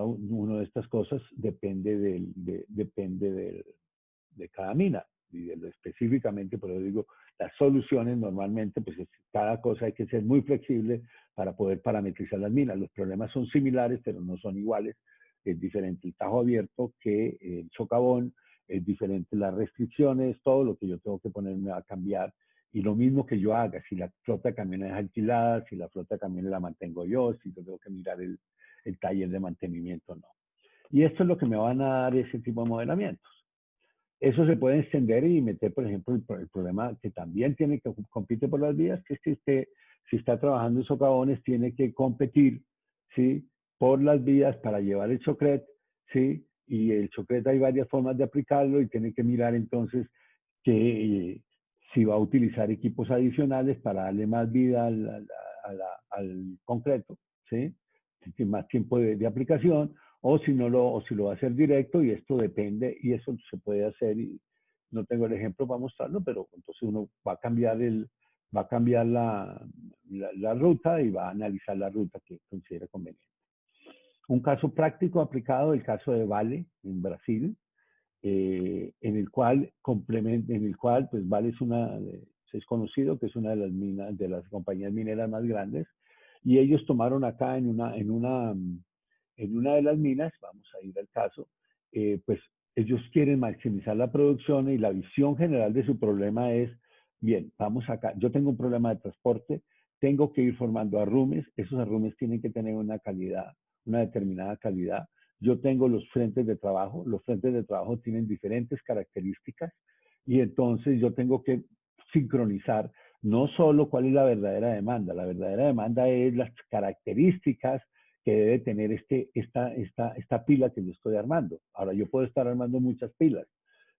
una de estas cosas depende de cada mina. Y específicamente, por eso digo, las soluciones normalmente, pues cada cosa hay que ser muy flexible para poder parametrizar las minas. Los problemas son similares, pero no son iguales. Es diferente el tajo abierto que el socavón, es diferente las restricciones, todo lo que yo tengo que ponerme a cambiar. Y lo mismo que yo haga, si la flota de camiones es alquilada, si la flota de camiones la mantengo yo, si yo tengo que mirar el taller de mantenimiento o no. Y esto es lo que me van a dar ese tipo de modelamientos. Eso se puede extender y meter, por ejemplo, el problema que también tiene que compite por las vías, que es que usted, si está trabajando en socavones, tiene que competir, ¿sí? Por las vías para llevar el chocret, ¿sí? Y el chocret hay varias formas de aplicarlo y tiene que mirar entonces que si va a utilizar equipos adicionales para darle más vida al concreto, ¿sí? Más tiempo de aplicación, o si lo va a hacer directo, y esto depende, y eso se puede hacer, y no tengo el ejemplo para mostrarlo, pero entonces uno va a cambiar la ruta y va a analizar la ruta que considera conveniente. Un caso práctico aplicado, el caso de Vale en Brasil, en el cual pues Vale es conocido que es una de las minas, de las compañías mineras más grandes, y ellos tomaron acá en una de las minas, vamos a ir al caso, pues ellos quieren maximizar la producción, y la visión general de su problema es, bien, vamos acá, yo tengo un problema de transporte, tengo que ir formando arrumes, esos arrumes tienen que tener una calidad, una determinada calidad. Yo tengo los frentes de trabajo tienen diferentes características, y entonces yo tengo que sincronizar no solo cuál es la verdadera demanda es las características que debe tener esta pila que yo estoy armando. Ahora, yo puedo estar armando muchas pilas,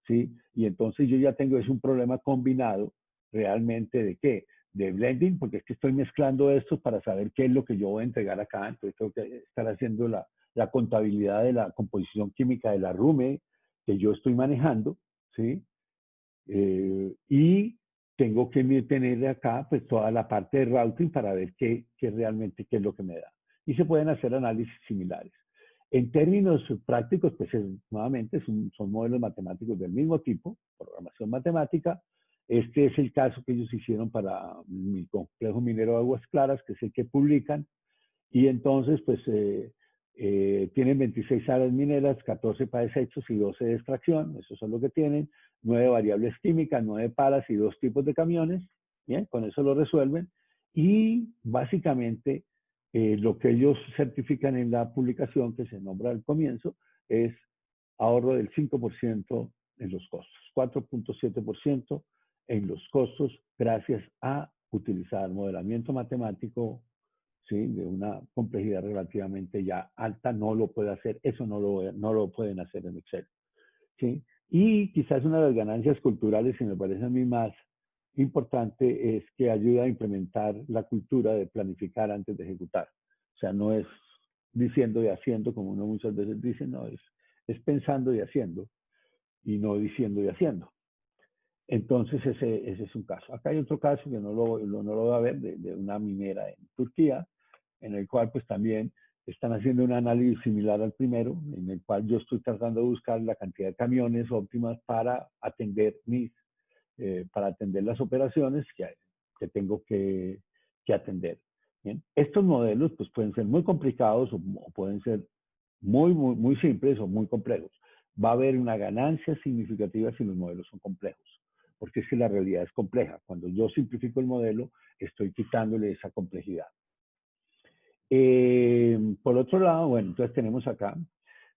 ¿sí? Y entonces yo ya tengo un problema combinado realmente de qué, de blending, porque es que estoy mezclando estos para saber qué es lo que yo voy a entregar acá. Entonces tengo que estar haciendo la contabilidad de la composición química de la RUME que yo estoy manejando, ¿sí? Y tengo que tener acá pues toda la parte de routing para ver qué realmente qué es lo que me da. Y se pueden hacer análisis similares. En términos prácticos, pues nuevamente son modelos matemáticos del mismo tipo, programación matemática. Este es el caso que ellos hicieron para mi complejo minero de Aguas Claras, que es el que publican. Y entonces, pues, tienen 26 áreas mineras, 14 para desechos y 12 de extracción. Eso es lo que tienen. 9 variables químicas, 9 palas y 2 tipos de camiones. Bien, con eso lo resuelven. Y básicamente, lo que ellos certifican en la publicación, que se nombra al comienzo, es ahorro del 5% en los costos, 4.7% en los costos, gracias a utilizar modelamiento matemático, ¿sí? De una complejidad relativamente ya alta. No lo puede hacer, eso no lo pueden hacer en Excel, ¿sí? Y quizás una de las ganancias culturales, y me parece a mí más importante, es que ayuda a implementar la cultura de planificar antes de ejecutar. O sea, no es diciendo y haciendo, como uno muchas veces dice, no, es pensando y haciendo, y no diciendo y haciendo. Entonces, ese es un caso. Acá hay otro caso que no lo va a ver, de una minera en Turquía, en el cual pues también están haciendo un análisis similar al primero, en el cual yo estoy tratando de buscar la cantidad de camiones óptimas para atender para atender las operaciones que tengo que atender. Bien. Estos modelos pues pueden ser muy complicados o pueden ser muy simples o muy complejos. Va a haber una ganancia significativa si los modelos son complejos, porque es que la realidad es compleja. Cuando yo simplifico el modelo, estoy quitándole esa complejidad. Por otro lado, bueno, entonces tenemos acá,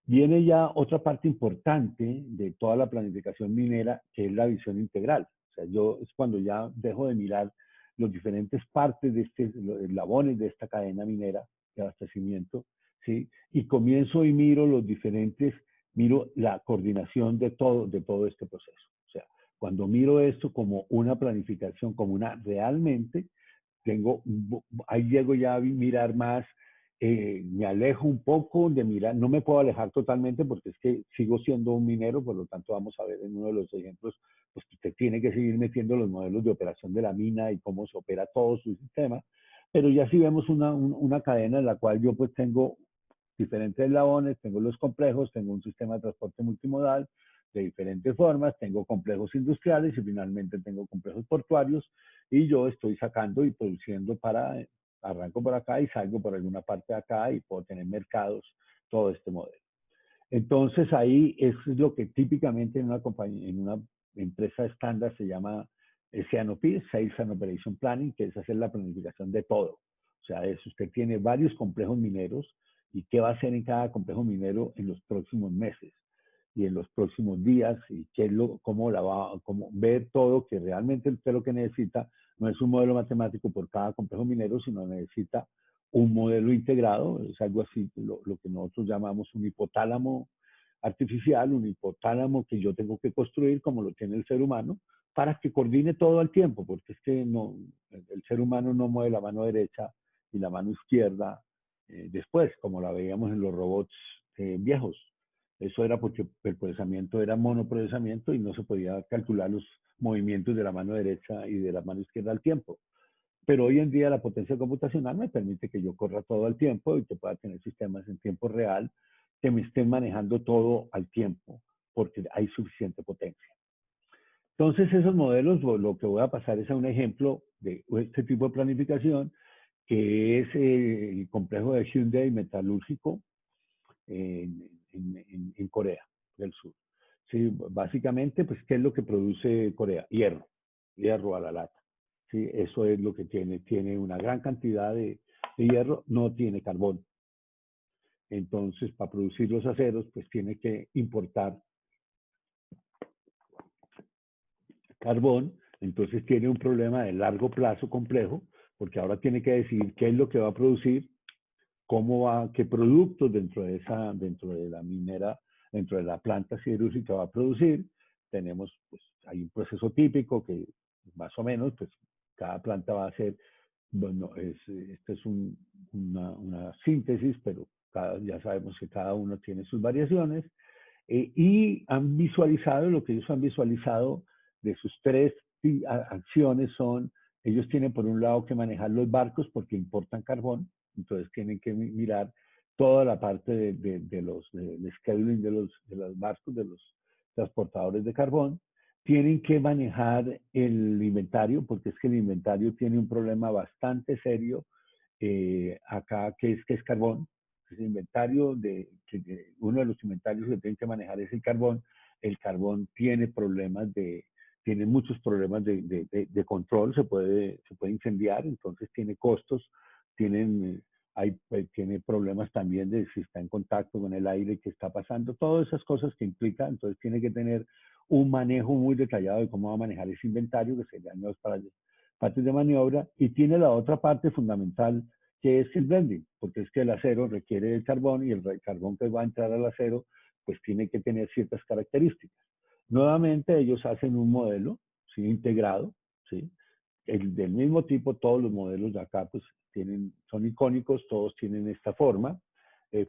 viene ya otra parte importante de toda la planificación minera, que es la visión integral. O sea, yo es cuando ya dejo de mirar los diferentes partes de los eslabones de esta cadena minera de abastecimiento, ¿sí? Y comienzo y miro la coordinación de todo este proceso. O sea, cuando miro esto como una planificación, como una realmente, ahí llego ya a mirar más, me alejo un poco de mirar, no me puedo alejar totalmente porque es que sigo siendo un minero, por lo tanto vamos a ver en uno de los ejemplos, pues que usted tiene que seguir metiendo los modelos de operación de la mina y cómo se opera todo su sistema, pero ya sí vemos una cadena en la cual yo pues tengo diferentes eslabones, tengo los complejos, tengo un sistema de transporte multimodal de diferentes formas, tengo complejos industriales y finalmente tengo complejos portuarios, y yo estoy sacando y produciendo arranco por acá y salgo por alguna parte de acá y puedo tener mercados, todo este modelo. Entonces ahí es lo que típicamente en una compañía, en una empresa estándar se llama SANOP, Sales and Operation Planning, que es hacer la planificación de todo. O sea, usted tiene varios complejos mineros y qué va a hacer en cada complejo minero en los próximos meses y en los próximos días y cómo ver todo, que realmente usted lo que necesita no es un modelo matemático por cada complejo minero, sino necesita un modelo integrado. Es algo así, lo que nosotros llamamos un hipotálamo artificial, un hipotálamo que yo tengo que construir como lo tiene el ser humano, para que coordine todo al tiempo, porque es que el ser humano no mueve la mano derecha y la mano izquierda después, como la veíamos en los robots viejos. Eso era porque el procesamiento era monoprocesamiento y no se podía calcular los movimientos de la mano derecha y de la mano izquierda al tiempo. Pero hoy en día la potencia computacional me permite que yo corra todo al tiempo y que pueda tener sistemas en tiempo real que me estén manejando todo al tiempo, porque hay suficiente potencia. Entonces, esos modelos, lo que voy a pasar es a un ejemplo de este tipo de planificación, que es el complejo de Hyundai metalúrgico en Corea del Sur. Sí, básicamente, pues, ¿qué es lo que produce Corea? Hierro a la lata. Sí, eso es lo que tiene una gran cantidad de hierro, no tiene carbón. Entonces, para producir los aceros, pues tiene que importar carbón, entonces tiene un problema de largo plazo complejo, porque ahora tiene que decidir qué es lo que va a producir, qué productos dentro de la minera, dentro de la planta siderúrgica va a producir. Hay un proceso típico que más o menos, pues cada planta va a ser, bueno, esto es una síntesis, pero ya sabemos que cada uno tiene sus variaciones, y han visualizado, lo que ellos han visualizado de sus tres acciones son, ellos tienen por un lado que manejar los barcos porque importan carbón, entonces tienen que mirar toda la parte de los de scheduling de los barcos, de los transportadores de carbón. Tienen que manejar el inventario, porque es que el inventario tiene un problema bastante serio acá, que es carbón. El inventario uno de los inventarios que tienen que manejar es el carbón. El carbón tiene problemas tiene muchos problemas de control, se puede incendiar, entonces tiene costos, tienen, tiene problemas también de si está en contacto con el aire que está pasando, todas esas cosas que implica, entonces tiene que tener un manejo muy detallado de cómo va a manejar ese inventario, que serían los partes de maniobra, y tiene la otra parte fundamental, que es el blending, porque es que el acero requiere el carbón y el carbón que va a entrar al acero, pues tiene que tener ciertas características. Nuevamente, ellos hacen un modelo, ¿sí? Integrado, ¿sí? Del mismo tipo, todos los modelos de acá, pues son icónicos, todos tienen esta forma,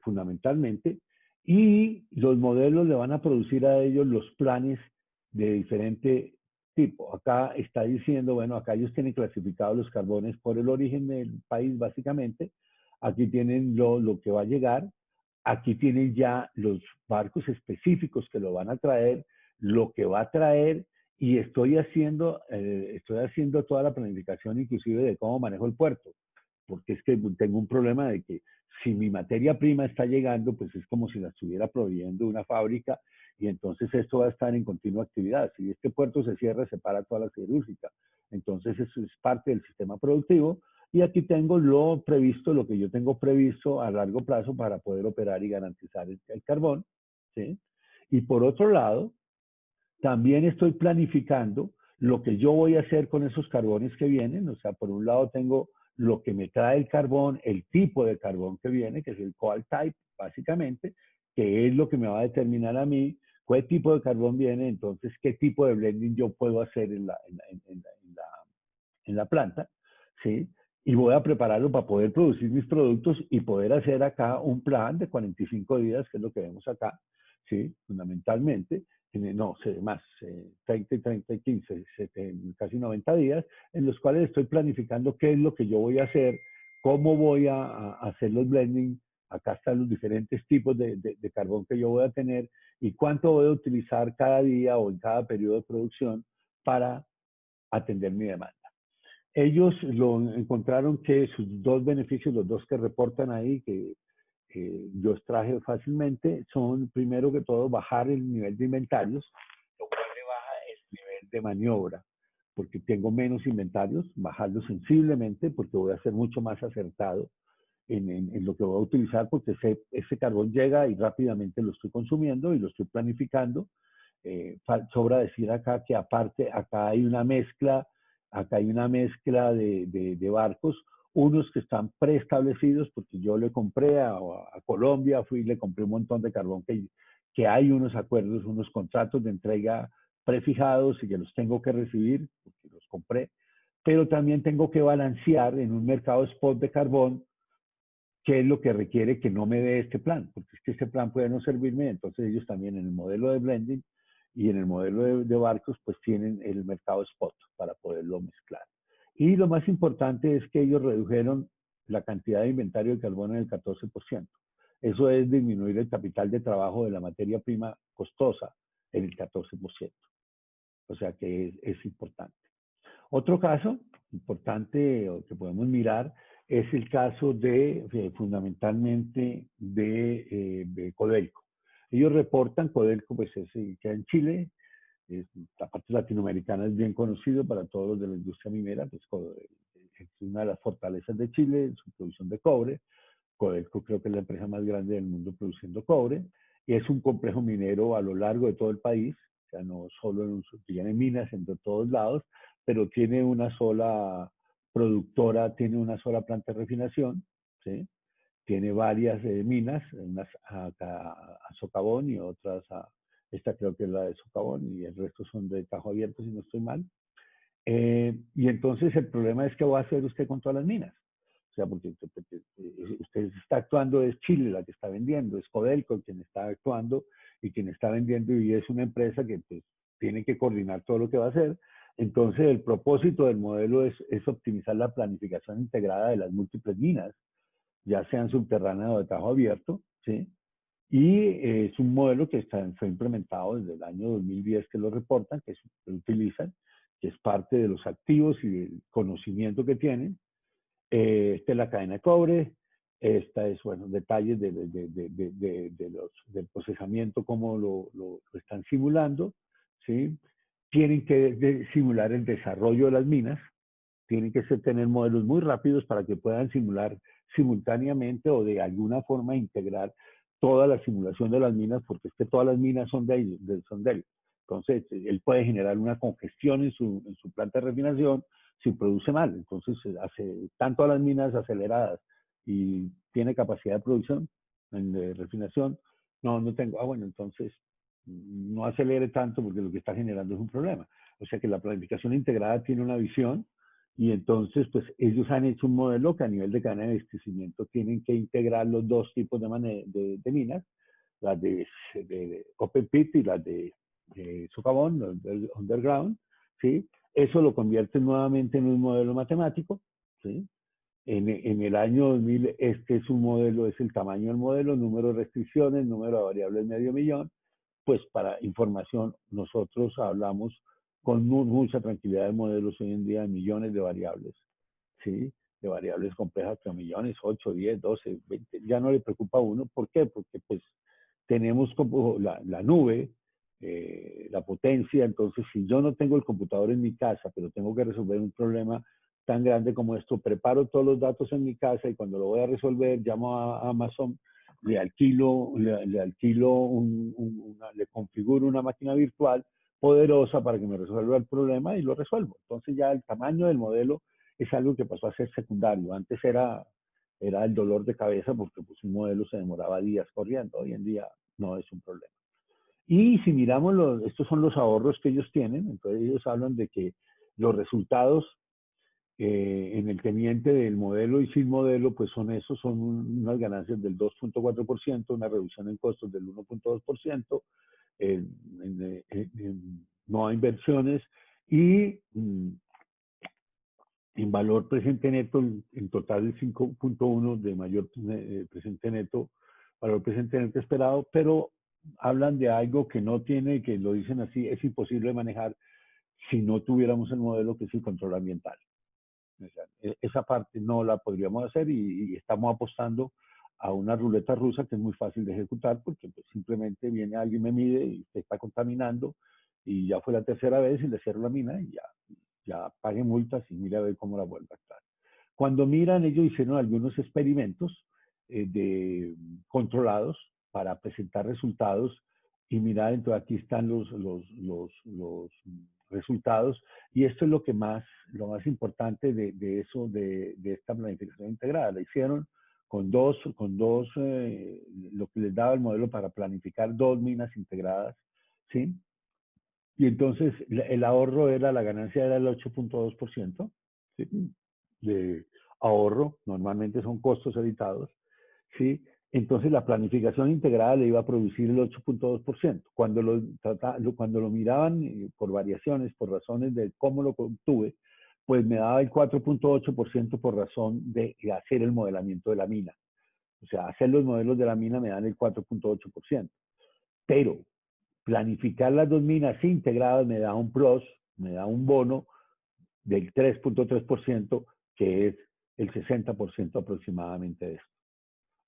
fundamentalmente, y los modelos le van a producir a ellos los planes de diferente tipo. Acá está diciendo, bueno, acá ellos tienen clasificados los carbones por el origen del país, básicamente. Aquí tienen lo que va a llegar. Aquí tienen ya los barcos específicos que lo van a traer, lo que va a traer, y estoy haciendo toda la planificación, inclusive de cómo manejo el puerto, porque es que tengo un problema de que si mi materia prima está llegando, pues es como si la estuviera proveyendo una fábrica, y entonces esto va a estar en continua actividad. Si este puerto se cierra, se para toda la siderúrgica. Entonces eso es parte del sistema productivo, y aquí tengo lo previsto, lo que yo tengo previsto a largo plazo para poder operar y garantizar el carbón, ¿sí? Y por otro lado, también estoy planificando lo que yo voy a hacer con esos carbones que vienen. O sea, por un lado tengo lo que me trae el carbón, el tipo de carbón que viene, que es el coal type, básicamente, que es lo que me va a determinar a mí qué tipo de carbón viene, entonces qué tipo de blending yo puedo hacer en la planta, ¿sí? Y voy a prepararlo para poder producir mis productos y poder hacer acá un plan de 45 días, que es lo que vemos acá, ¿sí? Fundamentalmente, no, más, 30, 30, 15, casi 90 días, en los cuales estoy planificando qué es lo que yo voy a hacer, cómo voy a hacer los blending, acá están los diferentes tipos de carbón que yo voy a tener y cuánto voy a utilizar cada día o en cada periodo de producción para atender mi demanda. Ellos lo encontraron que sus dos beneficios, los dos que reportan ahí, que yo extraje fácilmente, son primero que todo bajar el nivel de inventarios, lo cual le baja el nivel de maniobra, porque tengo menos inventarios, bajarlo sensiblemente, porque voy a ser mucho más acertado en lo que voy a utilizar, porque ese carbón llega y rápidamente lo estoy consumiendo y lo estoy planificando. Sobra decir acá que aparte, acá hay una mezcla de barcos, unos que están preestablecidos, porque yo le compré a Colombia, fui y le compré un montón de carbón que hay unos acuerdos, unos contratos de entrega prefijados y que los tengo que recibir, porque los compré, pero también tengo que balancear en un mercado spot de carbón qué es lo que requiere que no me dé este plan, porque es que este plan puede no servirme, entonces ellos también en el modelo de blending y en el modelo de barcos pues tienen el mercado spot para poderlo mezclar. Y lo más importante es que ellos redujeron la cantidad de inventario de carbono en el 14%. Eso es disminuir el capital de trabajo de la materia prima costosa en el 14%. O sea que es importante. Otro caso importante que podemos mirar es el caso fundamentalmente de Codelco. Ellos reportan, Codelco pues queda en Chile, la parte latinoamericana es bien conocido para todos los de la industria minera, pues es una de las fortalezas de Chile en su producción de cobre. Codelco creo que es la empresa más grande del mundo produciendo cobre, y es un complejo minero a lo largo de todo el país, o sea, no solo tiene minas en todos lados, pero tiene una sola productora, tiene una sola planta de refinación, ¿sí? Tiene varias minas, unas a socavón y otras esta creo que es la de socavón, y el resto son de tajo abierto, si no estoy mal. Y entonces el problema es qué va a hacer usted con todas las minas. O sea, porque usted está actuando, es Chile la que está vendiendo, es Codelco quien está actuando y quien está vendiendo, y es una empresa que pues, tiene que coordinar todo lo que va a hacer. Entonces el propósito del modelo es optimizar la planificación integrada de las múltiples minas, ya sean subterráneas o de tajo abierto, ¿sí? Y es un modelo que fue implementado desde el año 2010 que lo reportan, que se utilizan, que es parte de los activos y del conocimiento que tienen. Esta es la cadena de cobre, esta es, bueno, detalles del procesamiento, cómo lo están simulando, ¿sí? Tienen que simular el desarrollo de las minas, tienen que tener modelos muy rápidos para que puedan simular simultáneamente o de alguna forma integrar toda la simulación de las minas, porque es que todas las minas son de ellos, son de él. Entonces, él puede generar una congestión en su planta de refinación si produce mal. Entonces, hace tanto a las minas aceleradas y tiene capacidad de producción de refinación. No, no tengo. Ah, bueno, entonces no acelere tanto porque lo que está generando es un problema. O sea que la planificación integrada tiene una visión y entonces, pues ellos han hecho un modelo que a nivel de cadena de abastecimiento tienen que integrar los dos tipos de minas, las de open pit y las de socavón, del underground, ¿sí? Eso lo convierte nuevamente en un modelo matemático, ¿sí? En el año 2000, este es un modelo, es el tamaño del modelo, número de restricciones, número de variables medio millón. Pues para información, nosotros hablamos con mucha tranquilidad de modelos hoy en día de millones de variables, ¿sí? De variables complejas, pero millones, 8, 10, 12, 20, ya no le preocupa a uno. ¿Por qué? Porque pues tenemos como la nube, la potencia. Entonces, si yo no tengo el computador en mi casa, pero tengo que resolver un problema tan grande como esto, preparo todos los datos en mi casa y cuando lo voy a resolver, llamo a Amazon, le configuro una máquina virtual poderosa para que me resuelva el problema y lo resuelvo. Entonces ya el tamaño del modelo es algo que pasó a ser secundario. Antes era el dolor de cabeza porque pues, un modelo se demoraba días corriendo. Hoy en día no es un problema. Y si miramos, estos son los ahorros que ellos tienen. Entonces ellos hablan de que los resultados en el teniente del modelo y sin modelo, pues son esos, son unas ganancias del 2.4%, una reducción en costos del 1.2%, no hay inversiones y en valor presente neto, en total el 5.1 de mayor presente neto, valor presente neto esperado, pero hablan de algo que no tiene, que lo dicen así, es imposible de manejar si no tuviéramos el modelo que es el control ambiental. O sea, esa parte no la podríamos hacer y estamos apostando a una ruleta rusa que es muy fácil de ejecutar porque pues, simplemente viene alguien, me mide y se está contaminando y ya fue la tercera vez y le cierro la mina y ya pague multas y mire a ver cómo la vuelve a estar. Cuando miran, ellos hicieron algunos experimentos controlados para presentar resultados y mirar, entonces aquí están los resultados y esto es lo más importante de eso, de esta planificación integrada. La hicieron lo que les daba el modelo para planificar dos minas integradas, ¿sí? Y entonces el ahorro era, la ganancia era el 8.2%, ¿sí? De ahorro, normalmente son costos evitados, ¿sí? Entonces la planificación integrada le iba a producir el 8.2%. Cuando lo miraban por variaciones, por razones de cómo lo obtuve, pues me daba el 4.8% por razón de hacer el modelamiento de la mina. O sea, hacer los modelos de la mina me dan el 4.8%. Pero planificar las dos minas integradas me da un plus, me da un bono del 3.3%, que es el 60% aproximadamente de esto.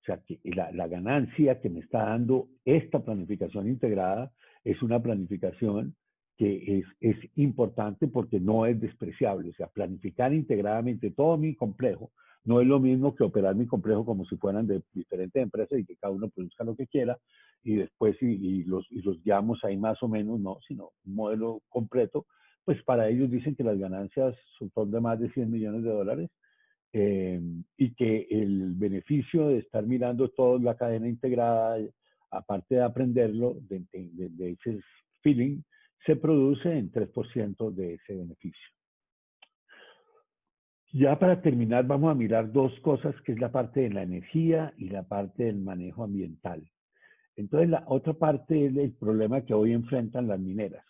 O sea, que la ganancia que me está dando esta planificación integrada es una planificación que es importante porque no es despreciable. O sea, planificar integradamente todo mi complejo no es lo mismo que operar mi complejo como si fueran de diferentes empresas y que cada uno produzca lo que quiera y después los guiamos ahí más o menos, no, sino un modelo completo. Pues para ellos dicen que las ganancias son de más de 100 millones de dólares y que el beneficio de estar mirando toda la cadena integrada, aparte de aprenderlo, de ese feeling, se produce en 3% de ese beneficio. Ya para terminar, vamos a mirar dos cosas, que es la parte de la energía y la parte del manejo ambiental. Entonces, la otra parte es el problema que hoy enfrentan las mineras.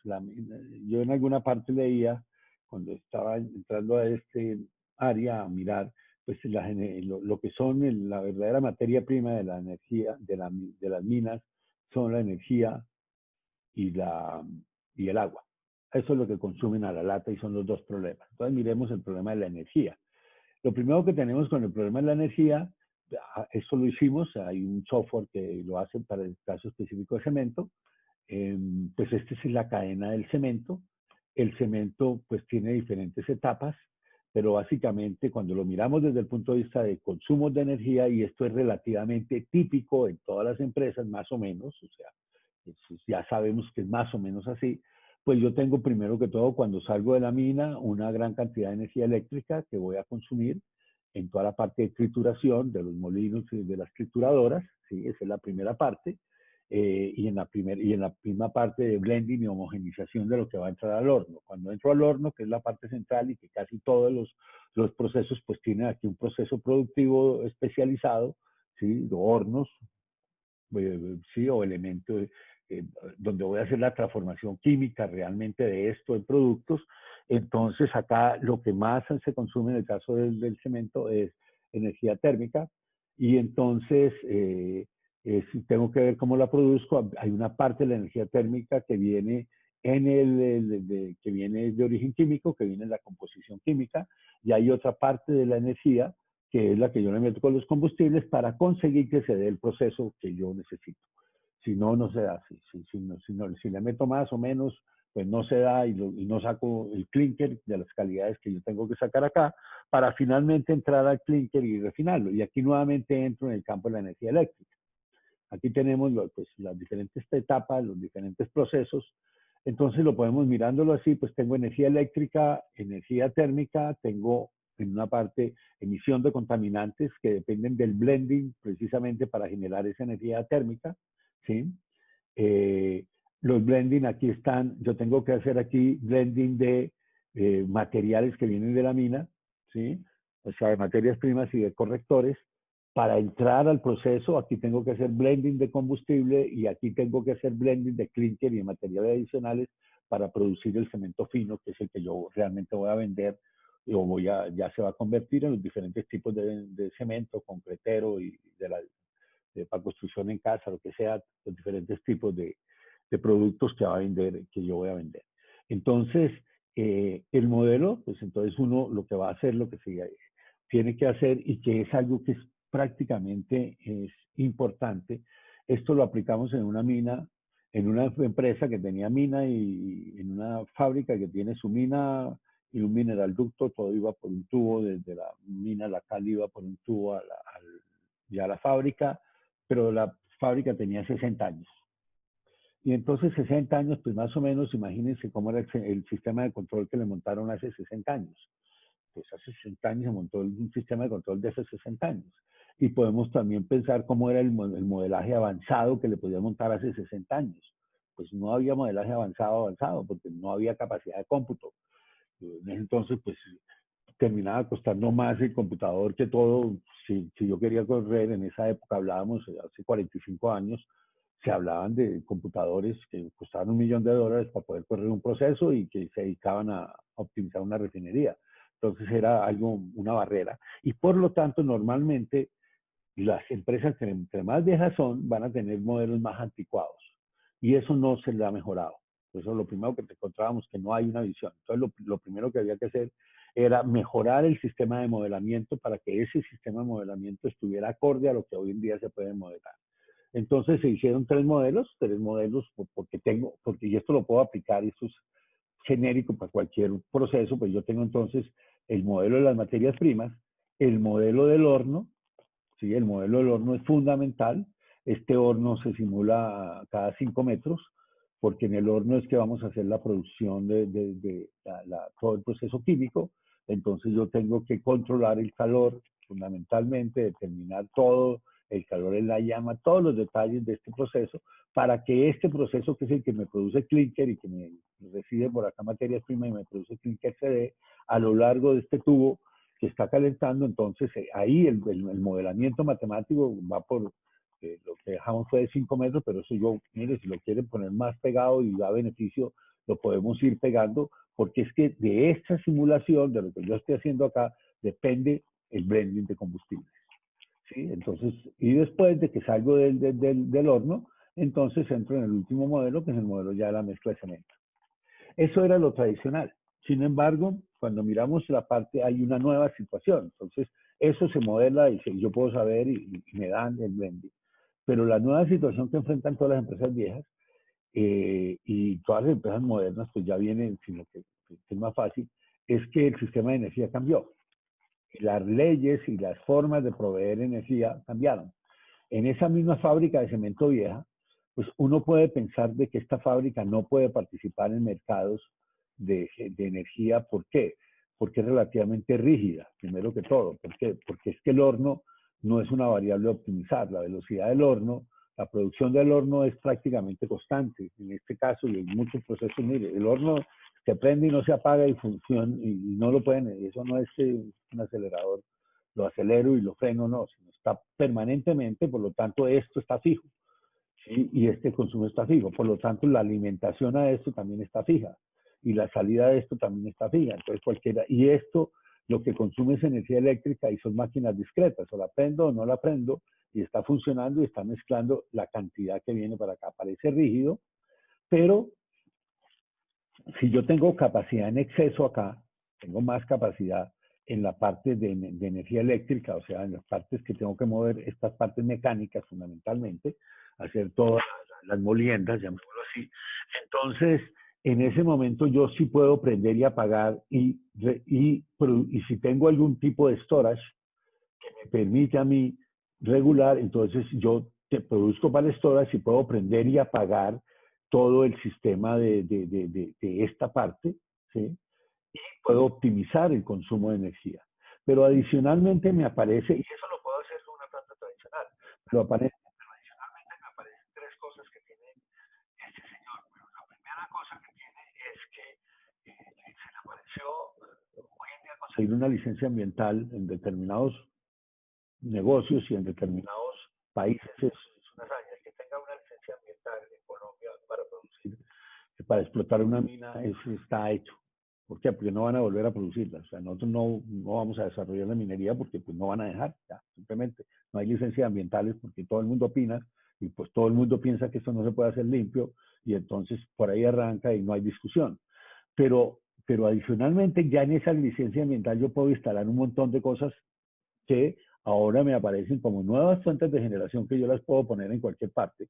Yo en alguna parte leía, cuando estaba entrando a este área a mirar, pues lo que son la verdadera materia prima de la energía, de las minas, son la energía y, y el agua. Eso es lo que consumen a la lata y son los dos problemas. Entonces, miremos el problema de la energía. Lo primero que tenemos con el problema de la energía, esto lo hicimos, hay un software que lo hace para el caso específico de cemento, pues esta es la cadena del cemento. El cemento pues tiene diferentes etapas, pero básicamente cuando lo miramos desde el punto de vista de consumo de energía, y esto es relativamente típico en todas las empresas, más o menos, o sea, ya sabemos que es más o menos así, pues yo tengo primero que todo cuando salgo de la mina una gran cantidad de energía eléctrica que voy a consumir en toda la parte de trituración de los molinos y de las trituradoras, ¿sí? Esa es la primera parte. Y en la primera parte de blending y homogenización de lo que va a entrar al horno. Cuando entro al horno, que es la parte central y que casi todos los procesos pues tienen aquí un proceso productivo especializado, ¿sí? Hornos, sí, o elementos donde voy a hacer la transformación química realmente de esto en productos. Entonces acá lo que más se consume en el caso del cemento es energía térmica y entonces tengo que ver cómo la produzco. Hay una parte de la energía térmica que viene que viene de origen químico, que viene en la composición química, y hay otra parte de la energía que es la que yo le meto con los combustibles para conseguir que se dé el proceso que yo necesito. Si no, no se da. Si le meto más o menos, pues no se da y no saco el clinker de las calidades que yo tengo que sacar acá para finalmente entrar al clinker y refinarlo. Y aquí nuevamente entro en el campo de la energía eléctrica. Aquí tenemos pues, las diferentes etapas, los diferentes procesos. Entonces lo podemos mirándolo así, pues tengo energía eléctrica, energía térmica, tengo en una parte emisión de contaminantes que dependen del blending precisamente para generar esa energía térmica, ¿sí? Eh, los blending aquí están, yo tengo que hacer aquí blending de materiales que vienen de la mina, ¿sí? O sea, de materias primas y de correctores. Para entrar al proceso, aquí tengo que hacer blending de combustible y aquí tengo que hacer blending de clinker y de materiales adicionales para producir el cemento fino, que es el que yo realmente voy a vender o ya se va a convertir en los diferentes tipos de cemento, concretero y para construcción en casa, lo que sea, los diferentes tipos de productos que, va a vender, que yo voy a vender. Entonces, el modelo, pues entonces uno lo que va a hacer, lo que se tiene que hacer y que es algo que es prácticamente es importante, esto lo aplicamos en una mina, en una empresa que tenía mina y en una fábrica que tiene su mina y un mineral ducto, todo iba por un tubo, desde la mina, la cal iba por un tubo ya a la fábrica, pero la fábrica tenía 60 años. Y entonces 60 años, pues más o menos, imagínense cómo era el sistema de control que le montaron hace 60 años. Pues hace 60 años se montó un sistema de control de hace 60 años. Y podemos también pensar cómo era el modelaje avanzado que le podía montar hace 60 años. Pues no había modelaje avanzado, porque no había capacidad de cómputo. Entonces, pues terminaba costando más el computador que todo. Si yo quería correr, en esa época hablábamos, hace 45 años, se hablaban de computadores que costaban $1.000.000 para poder correr un proceso y que se dedicaban a optimizar una refinería. Entonces era algo, una barrera. Y por lo tanto, normalmente las empresas que entre más viejas son, van a tener modelos más anticuados. Y eso no se le ha mejorado. Eso es lo primero que te encontrábamos, que no hay una visión. Entonces, lo primero que había que hacer era mejorar el sistema de modelamiento para que ese sistema de modelamiento estuviera acorde a lo que hoy en día se puede modelar. Entonces se hicieron tres modelos porque y esto lo puedo aplicar, esto es genérico para cualquier proceso, pues yo tengo entonces el modelo de las materias primas, el modelo del horno, ¿sí? El modelo del horno es fundamental. Este horno se simula cada 5 metros, porque en el horno es que vamos a hacer la producción de todo el proceso químico. Entonces yo tengo que controlar el calor, fundamentalmente, determinar todo, el calor en la llama, todos los detalles de este proceso, para que este proceso, que es el que me produce clinker y que me recibe por acá materias primas y me produce clinker, se dé a lo largo de este tubo que está calentando, entonces ahí el modelamiento matemático va por, lo que dejamos fue de 5 metros, pero eso yo, mire, si lo quieren poner más pegado y da beneficio, lo podemos ir pegando, porque es que de esta simulación, de lo que yo estoy haciendo acá, depende el blending de combustible. ¿Sí? Entonces, y después de que salgo del horno, entonces entro en el último modelo, que es el modelo ya de la mezcla de cemento. Eso era lo tradicional. Sin embargo, cuando miramos la parte, hay una nueva situación. Entonces, eso se modela y yo puedo saber y me dan el blending. Pero la nueva situación que enfrentan todas las empresas viejas y todas las empresas modernas, pues ya vienen, sino que es más fácil, es que el sistema de energía cambió. Las leyes y las formas de proveer energía cambiaron. En esa misma fábrica de cemento vieja, pues uno puede pensar de que esta fábrica no puede participar en mercados de energía. ¿Por qué? Porque es relativamente rígida, primero que todo. ¿Por qué? Porque es que el horno no es una variable a optimizar. La velocidad del horno, la producción del horno es prácticamente constante. En este caso, y en muchos procesos, mire, el horno se prende y no se apaga y funciona, y no lo pueden, eso no es un acelerador, lo acelero y lo freno, no, sino está permanentemente, por lo tanto esto está fijo, ¿sí? Y este consumo está fijo, por lo tanto la alimentación a esto también está fija, y la salida de esto también está fija, entonces cualquiera, y esto lo que consume es energía eléctrica y son máquinas discretas, o la prendo o no la prendo, y está funcionando y está mezclando la cantidad que viene para acá, parece rígido, pero si yo tengo capacidad en exceso acá, tengo más capacidad en la parte de energía eléctrica, o sea, en las partes que tengo que mover, estas partes mecánicas fundamentalmente, hacer todas las moliendas, llamémoslo así. Entonces, en ese momento yo sí puedo prender y apagar y si tengo algún tipo de storage que me permite a mí regular, entonces yo te produzco para storage y puedo prender y apagar todo el sistema de esta parte, ¿sí? Y puedo optimizar el consumo de energía. Pero adicionalmente me aparece, y eso lo puedo hacer con una planta tradicional, pero adicionalmente me aparecen tres cosas que tiene este señor. Bueno, la primera cosa que tiene es que se le apareció hoy en día conseguir una licencia ambiental en determinados negocios y en determinados países es una hazaña. Que tenga una licencia ambiental en Colombia para producir, para explotar una mina, eso está hecho. ¿Por qué? Porque no van a volver a producirla. O sea, nosotros no vamos a desarrollar la minería porque pues, no van a dejar, ya, simplemente. No hay licencias ambientales porque todo el mundo opina y pues todo el mundo piensa que esto no se puede hacer limpio y entonces por ahí arranca y no hay discusión. Pero adicionalmente ya en esa licencia ambiental yo puedo instalar un montón de cosas que ahora me aparecen como nuevas fuentes de generación que yo las puedo poner en cualquier parte,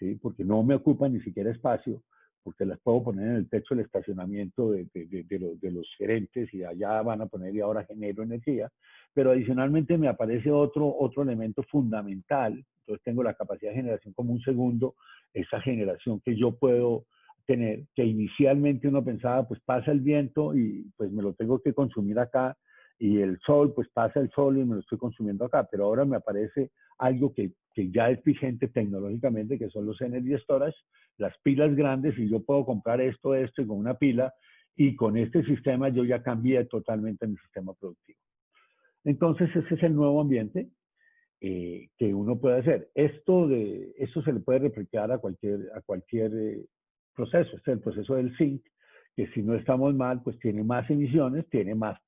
¿sí? Porque no me ocupan ni siquiera espacio, porque las puedo poner en el techo del estacionamiento de los gerentes y allá van a poner y ahora genero energía. Pero adicionalmente me aparece otro elemento fundamental, entonces tengo la capacidad de generación como un segundo, esa generación que yo puedo tener, que inicialmente uno pensaba, pues pasa el viento y pues me lo tengo que consumir acá, y el sol, pues pasa el sol y me lo estoy consumiendo acá, pero ahora me aparece algo que ya es vigente tecnológicamente, que son los energy storage, las pilas grandes, y yo puedo comprar esto y con una pila, y con este sistema yo ya cambié totalmente mi sistema productivo. Entonces ese es el nuevo ambiente que uno puede hacer. Esto se le puede replicar a cualquier proceso. Este es el proceso del zinc, que si no estamos mal, pues tiene más emisiones, tiene más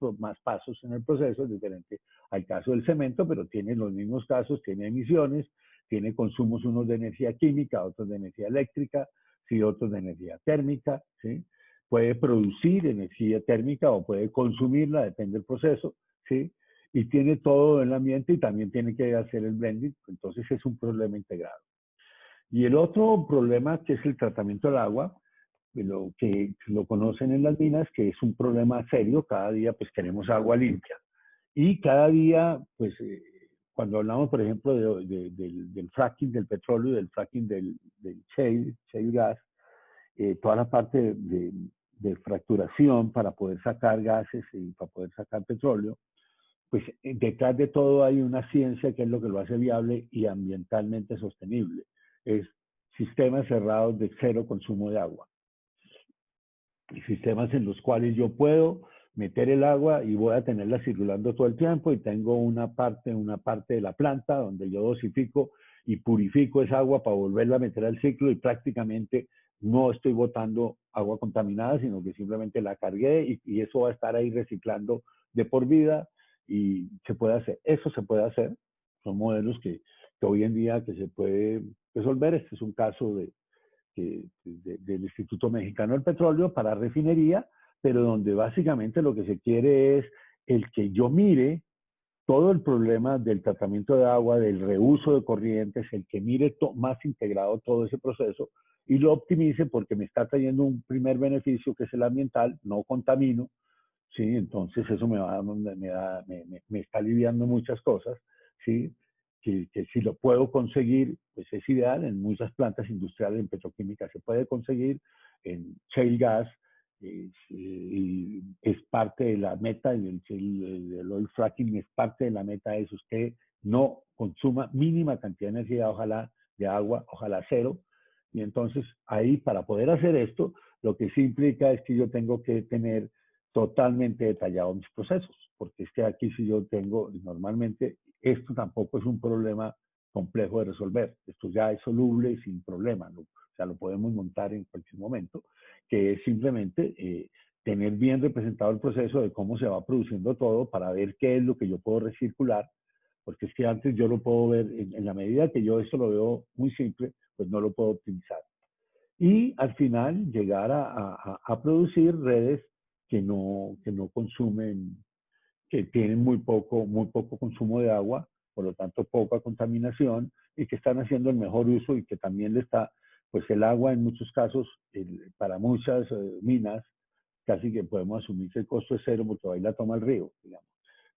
pasos en el proceso, es diferente al caso del cemento, pero tiene los mismos casos, tiene emisiones, tiene consumos unos de energía química, otros de energía eléctrica, sí, otros de energía térmica, ¿sí? Puede producir energía térmica o puede consumirla, depende del proceso, ¿sí? Y tiene todo el ambiente y también tiene que hacer el blending, entonces es un problema integrado. Y el otro problema, que es el tratamiento del agua, lo que lo conocen en las minas, que es un problema serio, cada día pues queremos agua limpia. Y cada día, pues cuando hablamos, por ejemplo, del fracking del petróleo, del fracking del shale gas, toda la parte de fracturación para poder sacar gases y para poder sacar petróleo, pues detrás de todo hay una ciencia que es lo que lo hace viable y ambientalmente sostenible. Es sistemas cerrados de cero consumo de agua. Y sistemas en los cuales yo puedo meter el agua y voy a tenerla circulando todo el tiempo y tengo una parte de la planta donde yo dosifico y purifico esa agua para volverla a meter al ciclo y prácticamente no estoy botando agua contaminada, sino que simplemente la cargué y eso va a estar ahí reciclando de por vida y se puede hacer. Eso se puede hacer. Son modelos que hoy en día que se puede resolver. Este es un caso del Instituto Mexicano del Petróleo para refinería, pero donde básicamente lo que se quiere es el que yo mire todo el problema del tratamiento de agua, del reuso de corrientes, el que mire más integrado todo ese proceso y lo optimice porque me está trayendo un primer beneficio que es el ambiental, no contamino, ¿sí? Entonces eso me está aliviando muchas cosas, ¿sí? Que si lo puedo conseguir, pues es ideal. En muchas plantas industriales, en petroquímica se puede conseguir, en shale gas, y es parte de la meta, y el oil fracking es parte de la meta, es usted no consuma mínima cantidad de energía, ojalá de agua, ojalá cero, y entonces ahí para poder hacer esto, lo que sí implica es que yo tengo que tener totalmente detallado mis procesos, porque es que aquí si yo tengo, normalmente esto tampoco es un problema complejo de resolver, esto ya es soluble y sin problema, ¿no? O sea, lo podemos montar en cualquier momento, que es simplemente tener bien representado el proceso de cómo se va produciendo todo para ver qué es lo que yo puedo recircular, porque es que antes yo lo puedo ver, en la medida que yo esto lo veo muy simple, pues no lo puedo optimizar y al final llegar a producir redes que no consumen, que tienen muy poco consumo de agua, por lo tanto poca contaminación y que están haciendo el mejor uso y que también le está, pues el agua en muchos casos, para muchas minas, casi que podemos asumir que el costo es cero porque ahí la toma el río, digamos,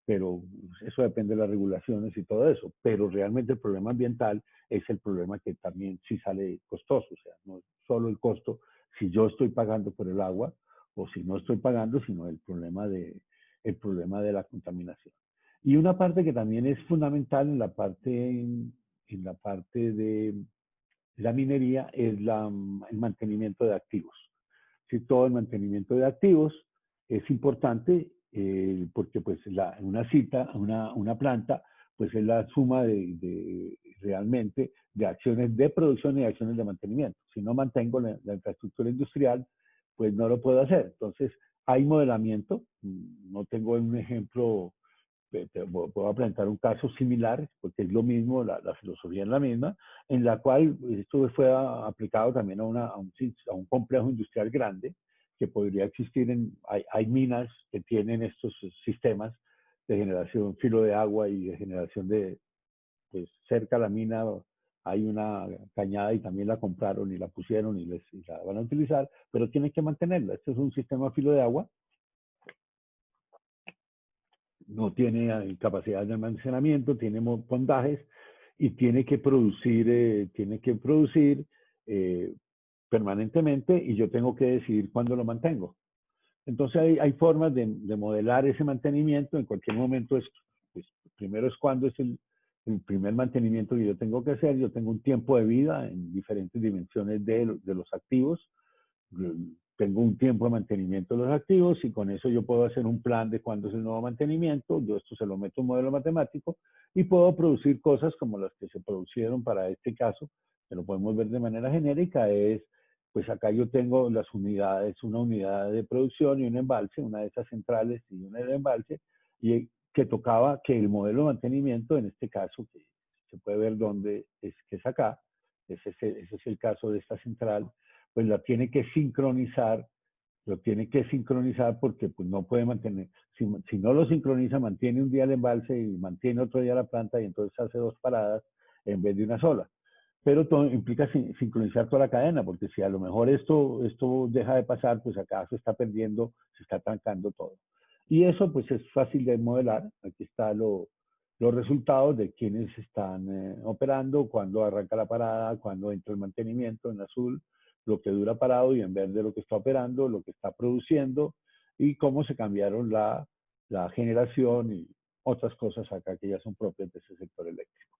pero eso depende de las regulaciones y todo eso. Pero realmente el problema ambiental es el problema que también sí sale costoso, o sea, no es solo el costo si yo estoy pagando por el agua o si no estoy pagando, sino el problema de la contaminación. Y una parte que también es fundamental en la parte de la minería es el mantenimiento de activos. Sí, todo el mantenimiento de activos es importante porque pues una planta pues es la suma realmente de acciones de producción y acciones de mantenimiento. Si no mantengo la infraestructura industrial, pues no lo puedo hacer. Entonces, hay modelamiento. No tengo un ejemplo, voy a presentar un caso similar, porque es lo mismo, la filosofía es la misma, en la cual esto fue aplicado también a un complejo industrial grande que podría existir hay minas que tienen estos sistemas de generación, filo de agua y de generación pues cerca a la mina hay una cañada y también la compraron y la pusieron y la van a utilizar, pero tienen que mantenerla. Este es un sistema filo de agua, no tiene capacidad de almacenamiento, tiene pondajes y tiene que producir permanentemente y yo tengo que decidir cuándo lo mantengo. Entonces hay formas de modelar ese mantenimiento. En cualquier momento pues, primero es cuando es el primer mantenimiento que yo tengo que hacer. Yo tengo un tiempo de vida en diferentes dimensiones de los activos. Tengo un tiempo de mantenimiento de los activos y con eso yo puedo hacer un plan de cuándo es el nuevo mantenimiento. Yo esto se lo meto en un modelo matemático y puedo producir cosas como las que se producieron para este caso, que lo podemos ver de manera genérica, pues acá yo tengo las unidades, una unidad de producción y un embalse, una de esas centrales y una del embalse, y que tocaba que el modelo de mantenimiento, en este caso, que se puede ver dónde es que es acá, ese es el caso de esta central, pues la tiene que sincronizar, lo tiene que sincronizar porque pues no puede mantener, si no lo sincroniza, mantiene un día el embalse y mantiene otro día la planta y entonces hace dos paradas en vez de una sola. Pero todo implica sincronizar toda la cadena, porque si a lo mejor esto deja de pasar, pues acá se está perdiendo, se está trancando todo. Y eso pues es fácil de modelar. Aquí están los resultados de quienes están operando, cuándo arranca la parada, cuándo entra el mantenimiento en azul, lo que dura parado y en verde lo que está operando, lo que está produciendo y cómo se cambiaron la generación y otras cosas acá que ya son propias de ese sector eléctrico.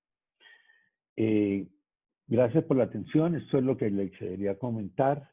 Gracias por la atención. Esto es lo que les quería comentar.